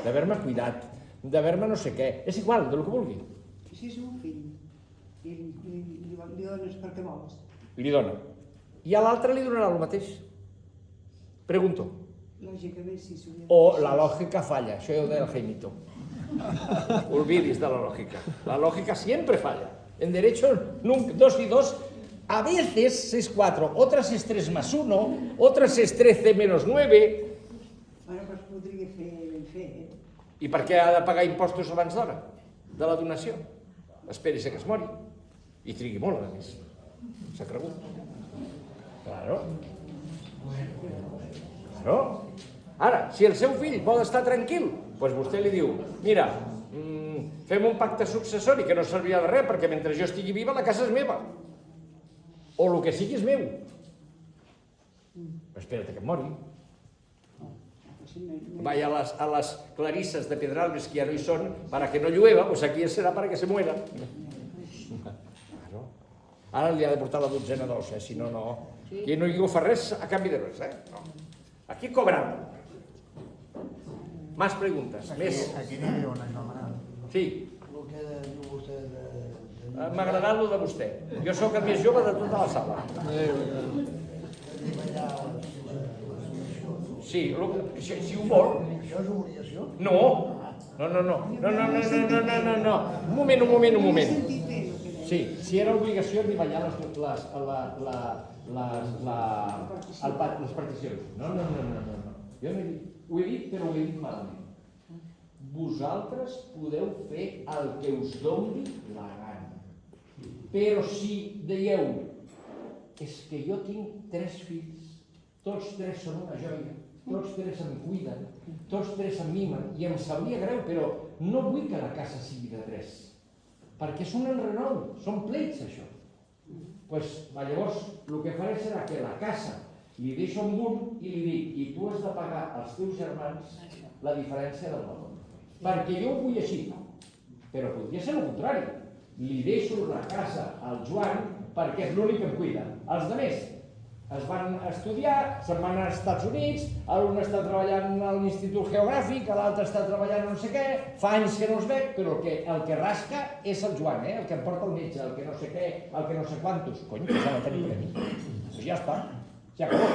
D'haver-me cuidat, d'haver-me no sé què. És igual, del que vulgui. Si és un fill i li dones perquè vols. Li dona. I a l'altre li donarà el mateix. Pregunto. Lògicament, sí. O la lògica falla, això ja ho deia el Jaimito. Olvidis de la lògica. La lògica siempre falla. En derecho, 2 y 2, a veces es 4, otras es 3 más 1, otras es 13 menos 9. Bueno, però es podria fer ben fet. I per què ha de pagar impostos abans d'hora? De la donació? Esperi-se que es mori. I trigui molt, a més. S'ha cregut. Claro. Ara, si el seu fill vol estar tranquil, doncs vostè li diu, mira, fem un pacte successori que no servirà de res perquè mentre jo estigui viva la casa és meva. O el que sigui és meu. Espera't que em mori. Vaya a las Clarisas de Pedralbes, que ya no hi són, para que no llueva, pues aquí serà para que se muera. Claro. Ara li ha de portar la 12ª d'os, si no, no. Aquí no hi fa res a canvi de res, no. Aquí cobrant. Más preguntes, més. Aquí n'hi havia una anomenada. Sí. El que diu vostè M'ha agradat el de vostè. Jo sóc el més jove de tota la sala. Sí, si ho vol. Això és obligació? No. No. Un moment. Sí, si era obligació de ballar les particions. No. Jo no he dit, ho he dit, però ho he dit malament. Vosaltres podeu fer el que us doni la gana. Però si deieu, és que jo tinc 3 fills, tots 3 són una joia, tots 3 em cuiden, tots 3 em mimen, i em sabria greu, però no vull que la casa sigui de 3, perquè és un enrenou, són pleits això. Llavors, el que faré serà que la casa li deixo amb un i li dic, i tu has de pagar als teus germans la diferència del valor. Perquè jo ho vull així, però podria ser el contrari. Li deixo la casa al Joan perquè és l'únic que em cuida. Els altres es van estudiar, se'n van als Estats Units, l'un està treballant a l'Institut Geogràfic, l'altre està treballant no sé què, fa anys que no es veig, però el que rasca és el Joan, el que em porta el metge, el que no sé què, el que no sé quantos. Cony, que s'ha de tenir premi. Doncs ja està, ja acabó.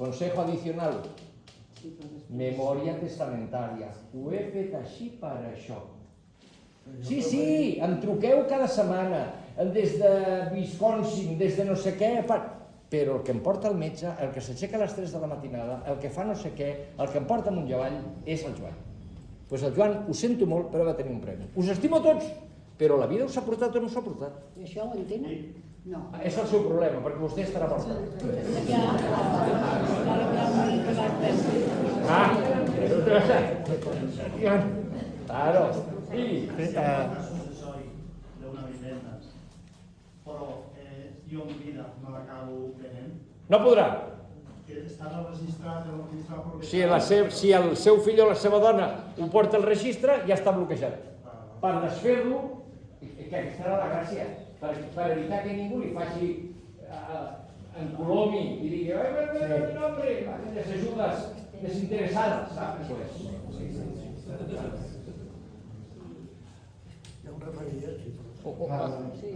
Consejo adicional. Memòria testamentària. Ho he fet així per això. Sí, em truqueu cada setmana, des de Wisconsin, des de no sé què, però el que em porta el metge, el que s'aixeca a les 3 de la matinada, el que fa no sé què, el que em porta amunt i avall, és el Joan. Doncs el Joan, ho sento molt, però va tenir un premi. Us estimo tots, però la vida us ha portat o no us ha portat. I això ho entenen? No. És el seu problema, perquè vostè estarà morta. Claro. Sí. D'una vivenda, però jo en vida no l'acabo venent. No podrà. Està registrat en el registre propietari. Si el seu fill o la seva dona ho porta al registre, ja està bloquejat. Per desfer-lo, que estarà la gràcia, per evitar que ningú li faci encolomi i digui, hombre, aquelles ajudes desinteresada, ¿sabes? Jo em referia, Sí.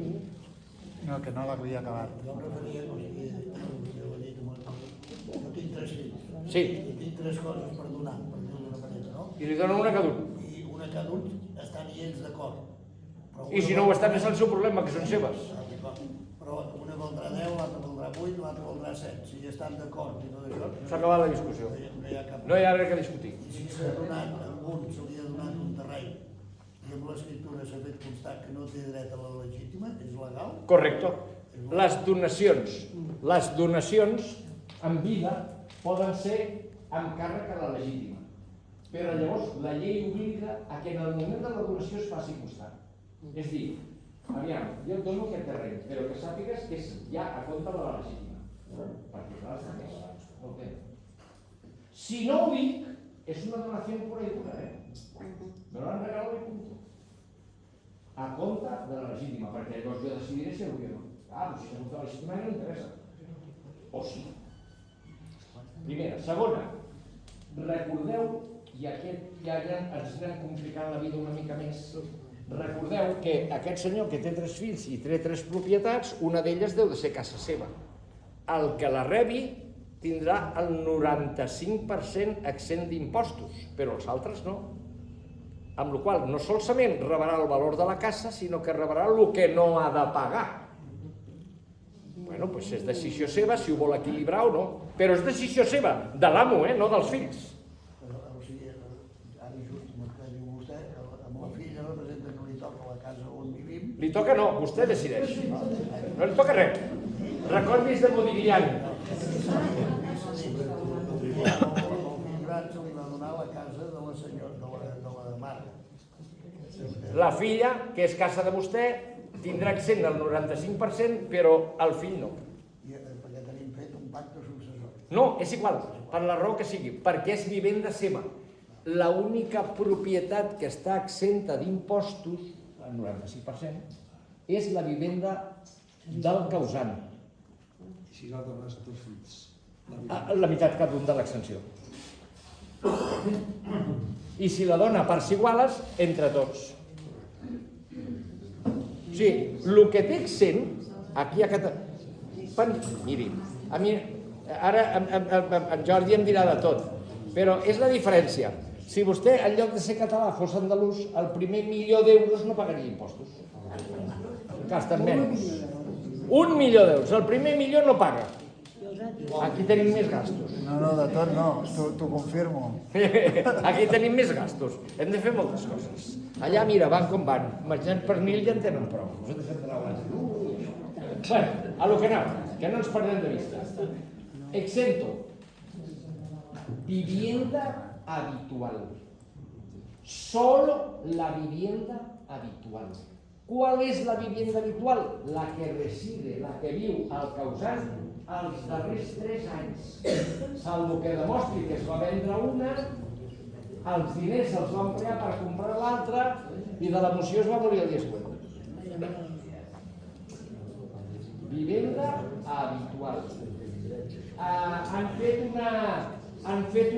No, que no l'havia acabat. jo em referia, o sigui, ja ho he dit, jo tinc 3 fills. Sí. I tinc 3 coses per donar, per dir-ho d'una manera, no? I li donen una cada un. I una cada un estan i ells d'acord. Però I si no ho estan, és el seu problema, que són seves. D'acord. Però una voldrà 10, l'altra voldrà 8, l'altra voldrà 7. Si estan d'acord i tot això... S'ha acabat la discussió. No hi ha cap... No hi ha res que discutir. I si s'ha donat, a un se li ha donat un terreny i amb l'escriptura s'ha fet constar que no té dret a la legítima, és legal? Correcte. Les donacions en vida poden ser amb càrrec a la legítima. Però llavors la llei obliga a que en el moment de la donació es faci constar. És a dir, aviam, jo et dono aquest terreny, però que sàpigues que és ja a compte de la legítima. Perquè clar, està més, no ho té. Si no ho dic, és una donació pura i dura, Me l'han regalat i punto. A compte de la legítima, perquè llavors jo decidiré si ho vull o no. Ah, doncs si no la legítima no m'interessa. O sí. Primera. Segona, recordeu, i aquest ja ens anem complicant la vida una mica més, recordeu que aquest senyor que té 3 fills i té 3 propietats, una d'elles deu de ser casa seva. El que la rebi tindrà el 95% exempt d'impostos, però els altres no. Amb la qual cosa no solament rebrà el valor de la casa, sinó que rebrà el que no ha de pagar. Bueno, doncs és decisió seva si ho vol equilibrar o no, però és decisió seva, de l'amo, no dels fills. O sigui, ara just el que diu vostè, amb la filla representa que li toca la casa on vivim. Li toca no, vostè decideix. No li toca res. Recordis de Modigliani. El fill gran se li va donar la casa de la senyora, de la mare. La filla, que és casa de vostè, tindrà exempt el 95%, però el fill no. Perquè tenim fet un pacte successori. No, és igual, per la raó que sigui, perquè és vivenda seva. L'única propietat que està exempta d'impostos, el 95%, és la vivenda del causant. I si la dones a tots fills? La meitat cada un de l'extensió. I si la dona a parts iguales, entre tots. O sigui, el que té exempt, aquí a Catalunya... Miri, a mi, ara en Jordi em dirà de tot, però és la diferència. Si vostè, en lloc de ser català, fos andalús, el primer milió d'euros no pagaria impostos. Gasten menys. 1 milió d'euros, el primer milió no paga. Aquí tenim més gastos. No, de tot no, t'ho confirmo. Aquí tenim més gastos. Hem de fer moltes coses. Allà, mira, van com van. Menjant pernil ja en tenen prou. Bueno, a lo que anava, que no ens perdem de vista. Exento. Vivienda habitual. Solo la vivienda habitual. ¿Cuál es la vivienda habitual? La que reside, la que viu el causant els darrers 3 anys. Salvo que demostri que es va vendre una, els diners se'ls va emplear per comprar l'altra i de la moció es va morir el dia següent. Vivenda habitual. Han fet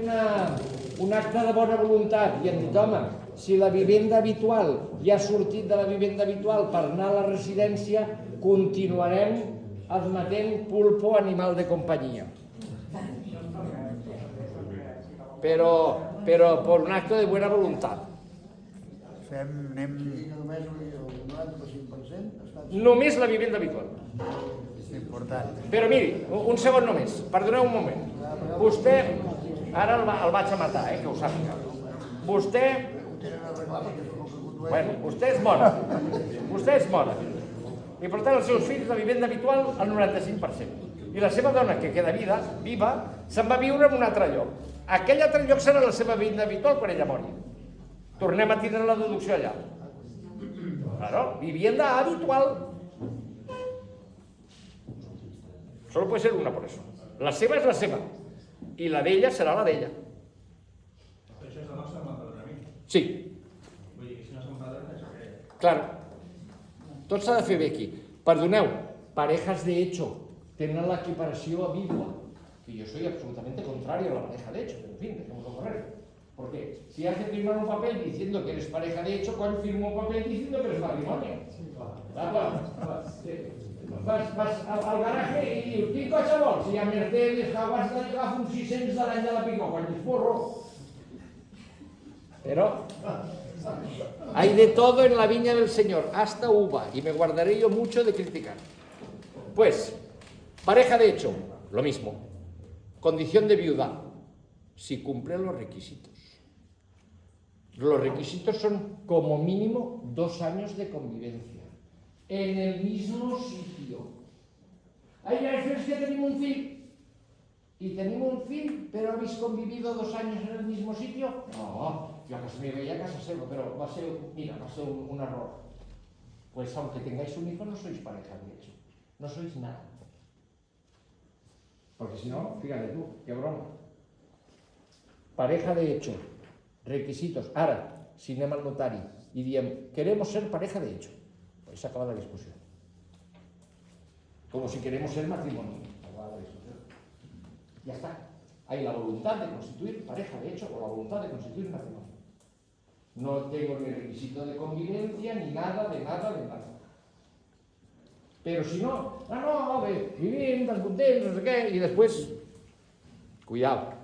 un acte de bona voluntat i han dit, home, si la vivenda habitual ja ha sortit de la vivenda habitual per anar a la residència, continuarem admetent pulpo animal de companyia. Però per un acte de buena voluntat. Anem... Només el 95% Només la vivenda habitual. és important. Però miri, un segon només, perdoneu un moment. Vostè, ara el vaig a matar, que ho sàpiga. Vostè... Bueno, vostè és mora. Vostè és mora. I per tant els seus fills, la vivenda habitual, el 95%. I la seva dona, que queda viva, se'n va viure en un altre lloc. Aquell altre lloc serà la seva vivenda habitual quan ella mori. Tornem a tindre la deducció allà. Claro, vivienda habitual. Solo puede ser una por eso. La seva és la seva. I la d'ella serà la d'ella. Però això és la nostra empadronament. Sí. Vull dir que si no s'empadrona, això què és? Claro. Tot s'ha de fer bé aquí. Perdoneu, parejas de hecho tenen l'equiparació a vídua. que yo soy absolutamente contrario a la pareja de hecho, pero en fin, dejémoslo correr. Porque si hace firmar un papel diciendo que eres pareja de hecho, ¿cuál firma un papel diciendo que eres matrimonio? Vas al garaje i dius, quin cotxe vols? Si hi ha Mercedes, Jaguar, agafa un 600 de l'any de la Picó, quan és porro. Pero hay de todo en la viña del Señor, hasta uva, y me guardaré yo mucho de criticar. Pues, pareja de hecho, lo mismo. Condición de viuda, si cumple los requisitos. Los requisitos son como mínimo 2 años de convivencia, en el mismo sitio. Hay veces que tenemos un fill, y tenemos un fill, pero habéis convivido 2 años en el mismo sitio. No, yo a casa me veía a casa seva, pero va a ser un error. Pues aunque tengáis un hijo, no sois pareja de hecho, no sois nada. Porque si no, fíjate tú, qué broma. Pareja de hecho, requisitos. Ara, si anem al notari i diem, queremos ser pareja de hecho, pues se acaba la discusión. Como si queremos ser matrimonio. Acaba la discusión. Ya está. Hay la voluntad de constituir pareja de hecho o la voluntad de constituir matrimonio. No tengo ni requisito de convivencia, ni nada, de nada, de nada. Pero si no, vivim tan contents, no sé què, i després, cuidado.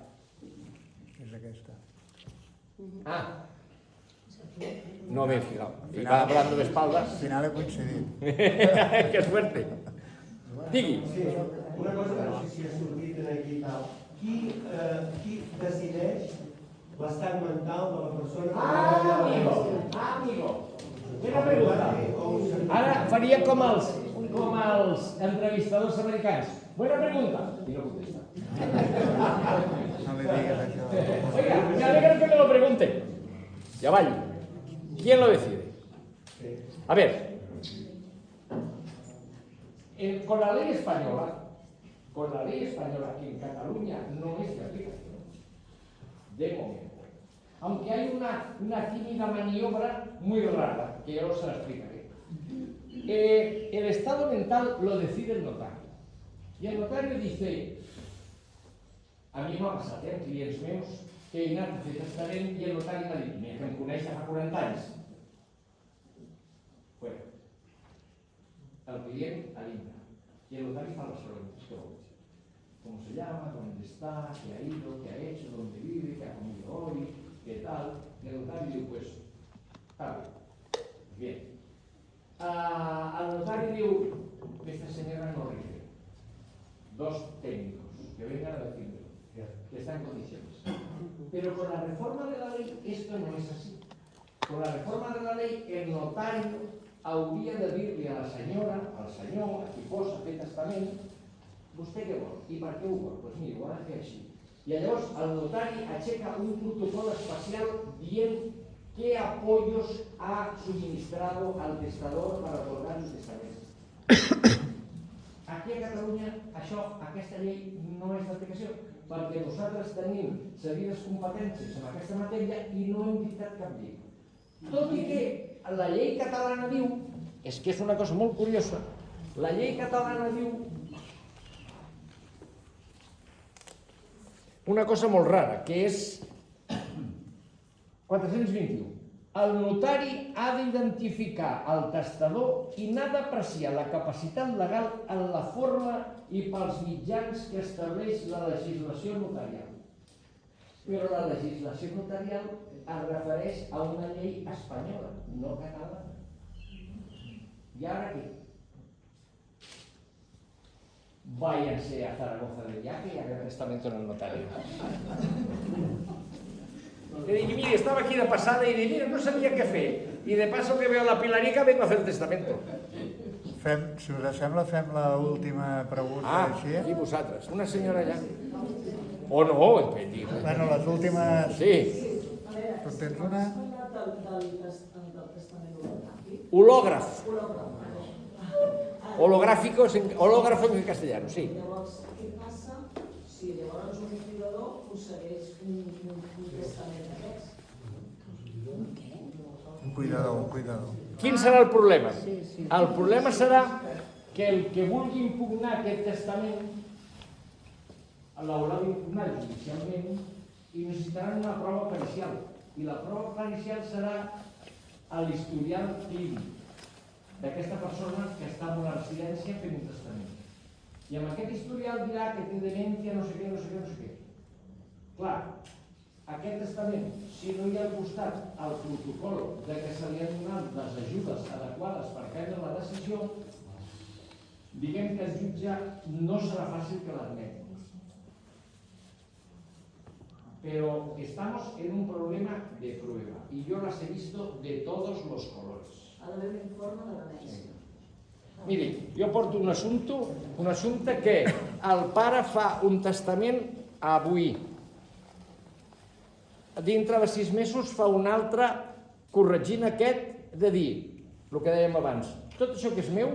És aquesta. No me he fijado. Iba hablando de espaldas. Al final he coincidit. Qué suerte. Digui. Sí, una cosa que no sé si ha sortit aquí i tal. Qui decideix l'estat mental de la persona que Amigo. Una pregunta. Ara faria com els entrevistadors americans. Buena pregunta. Y no contesta. No li digues això. Oiga, me alegra que me lo pregunte. Ya vaya. ¿Quién lo decide? A ver, con la ley española, que en Cataluña no es de aplicación, de momento, aunque hay una tímida maniobra muy rara, que yo os la explicaré. El estado mental lo decide el notario. Y el notario dice, a mi m'ha passat, amb clients meus, que he anat a fer testament i el notari m'ha dit, mira, que em coneix fa 40 anys. Bueno, el client alinda y el notario fa las preguntas que voy a decir. ¿Cómo se llama? ¿Dónde está? ¿Qué ha ido? ¿Qué ha hecho? ¿Dónde vive? ¿Qué ha comido hoy? ¿Qué tal? Y el notario diu, pues, está bien. El notario diu, esta señora no requiere 2 técnicos que vengan a decirme que está en condiciones. Pero con la reforma de la ley esto no es así. Con la reforma de la ley el notario hauria de dir-li a la senyora, al senyor, a qui posa a fer testament, vostè què vol? I per què ho vol? Doncs mira, ho ha de fer així. I llavors el notari aixeca un protocolo especial dient qué apoyos ha suministrado al testador para otorgar el testament. Aquí a Catalunya aquesta llei no és d'aplicació, perquè nosaltres tenim seguides competències en aquesta matèria i no hem dictat cap llei. Tot i que la llei catalana diu, és que és una cosa molt curiosa, la llei catalana diu una cosa molt rara, que és 421. El notari ha d'identificar el testador i n'ha d'apreciar la capacitat legal en la forma i pels mitjans que estableix la legislació notarial. Però la legislació notarial es refereix a una llei espanyola, no catalana. ¿Y ahora qué? Váyanse a Zaragoza de viaje y hagan testamento en el notario. Le dije, mire, estaba aquí de pasada y dije, mire, no sabía qué fer. Y de paso que veo la pilarica vengo a hacer el testamento. Si us sembla, fem l'última pregunta així. I vosaltres. Una senyora allà. O no, Bueno, les últimes... Sí. Tu tens una? Hològraf. Hológrafo en castellano, sí. Llavors, què passa si llavors un cuidador posseeix un testament d'aquests? Un cuidador. Quin serà el problema? El problema serà que el que vulgui impugnar aquest testament l'haurà d'impugnar judicialment i necessitaran una prova pericial. I la prova pericial serà a l'historial clínic d'aquesta persona que està en una residència fent un testament. I amb aquest historial dirà que té demència, no sé què, no sé què, no sé què. Clar, aquest testament, si no hi ha al costat el protocol de que se li han donat les ajudes adequades per prendre la decisió, diguem que el jutge no serà fàcil que l'admeti. Pero estamos en un problema de prueba y yo las he visto de todos los colores. Ha d'haver un informe de demència. Miri, jo porto un assumpte que el pare fa un testament avui. Dintre de 6 mesos fa un altre corregint aquest de dir, el que dèiem abans, tot això que és meu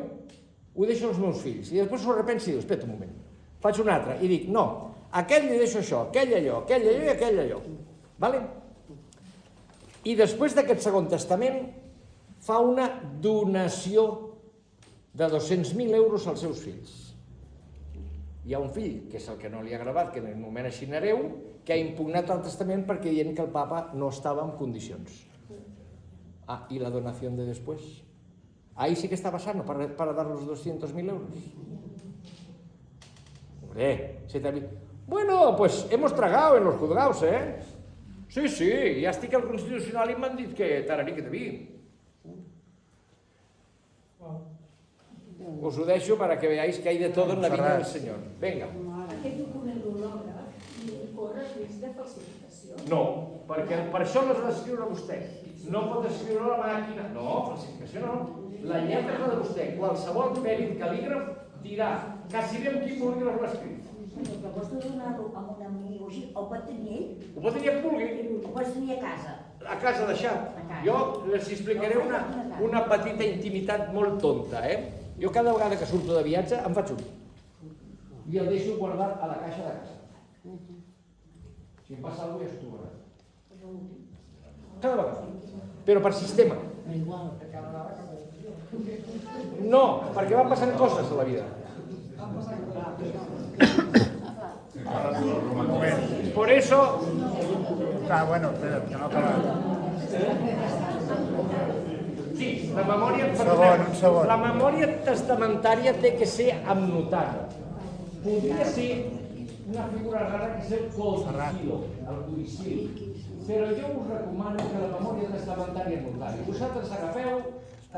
ho deixo als meus fills. I després s'ho repensa i diu, espera un moment, faig un altre i dic, no, aquell li deixo això, aquell allò, aquell allò i aquell allò. Vale? I després d'aquest segon testament fa una donació de 200.000 euros als seus fills. Hi ha un fill, que és el que no li ha agradat, que anomena així Nereu, que ha impugnat el testament perquè dient que el papa no estava en condicions. Ah, ¿y la donación de después? Ahí sí que está pasando para dar los 200.000 euros. Hombre, bueno, pues hemos tragado en los juzgados, ¿eh? Sí, sí, ja estic al Constitucional i m'han dit que tararí que te vi. Os ho deixo para que veáis que hay de todo en la vida del Señor. Venga. Aquest document d'hològraf corre risc de falsificació? No, perquè per això les ha d'escriure vostè. No pot escriure la màquina. No, falsificació no. La lletra és la de vostè. Qualsevol pèrit cal·lígraf dirà quasi bé amb quin bolígraf l'ha escrit. Però que vols donar-ho a un amic o així, o pot tenir ell? Ho pot tenir qui vulgui. Ho pots tenir a casa? A casa deixat. Jo els explicaré una petita intimitat molt tonta, Jo cada vegada que surto de viatge em faig un. I el deixo guardat a la caixa de casa. Si em passa alguna cosa ja s'ho trobarà. Cada vegada. Però per sistema. No, perquè van passant coses a la vida. Por eso... bueno, espera, que no ha acabat. Sí, la memòria... Un segon. La memòria testamentària té que ser amb notari. Podria ser una figura rara que és el codicil. Però jo us recomano que la memòria testamentària és notari. Vosaltres agafeu,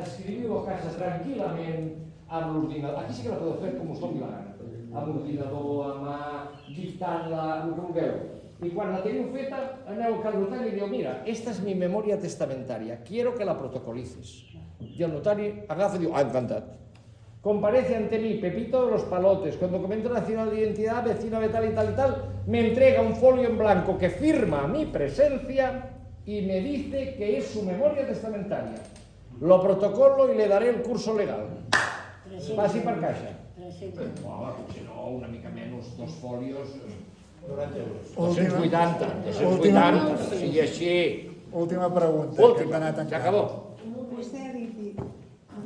escriviu a casa tranquil·lament amb l'ordinador. Aquí sí que la podeu fer com us doni la gana. Amb l'ordinador, a mà, dictant-la, el que vulgueu. Y cuando la teniu feta, aneu al notari i diu, mira, esta es mi memoria testamentaria, quiero que la protocolices. Y el notari agafa y diu, encantat. Comparece ante mí Pepito de los Palotes, con documento nacional de identidad, vecino de tal y tal y tal, me entrega un folio en blanco que firma mi presencia y me dice que es su memoria testamentaria. Lo protocolo y le daré el curso legal. Passi per caixa. Si no, una mica menys, 2 folios... 280, sigui així. Última pregunta. Última, s'acabó. Vostè ha dit,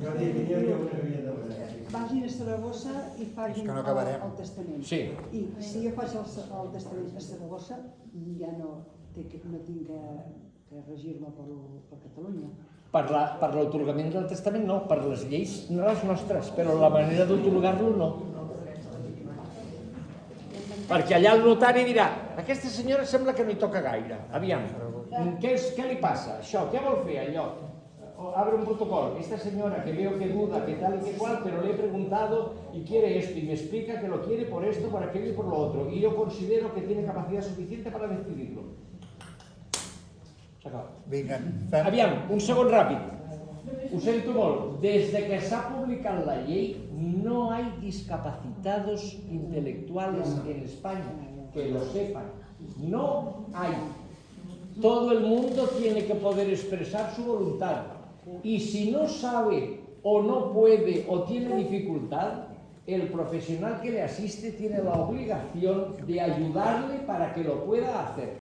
Jo diria una via de manera. vagin a Saragossa i facin el testament. Sí. I si jo faig el testament a Saragossa, ja no tinc que regir-me per Catalunya. Per l'atorgament del testament no, per les lleis no les nostres, però la manera d'atorgar-lo no. Perquè allà el notari dirà, aquesta senyora sembla que no hi toca gaire, aviam, què li passa? Això, què vol fer allò? Abre un protocolo, esta señora que veo que duda, que tal y que cual, pero le he preguntado y quiere esto y me explica que lo quiere por esto, por aquello y por lo otro, y yo considero que tiene capacidad suficiente para decidirlo. S'acaba. Aviam, un segon ràpid. Ho sento molt. Des de que s'ha publicat la llei, no hay discapacitados intelectuales en España, que lo sepan. No hay. Todo el mundo tiene que poder expresar su voluntad. Y si no sabe o no puede o tiene dificultad, el profesional que le asiste tiene la obligación de ayudarle para que lo pueda hacer.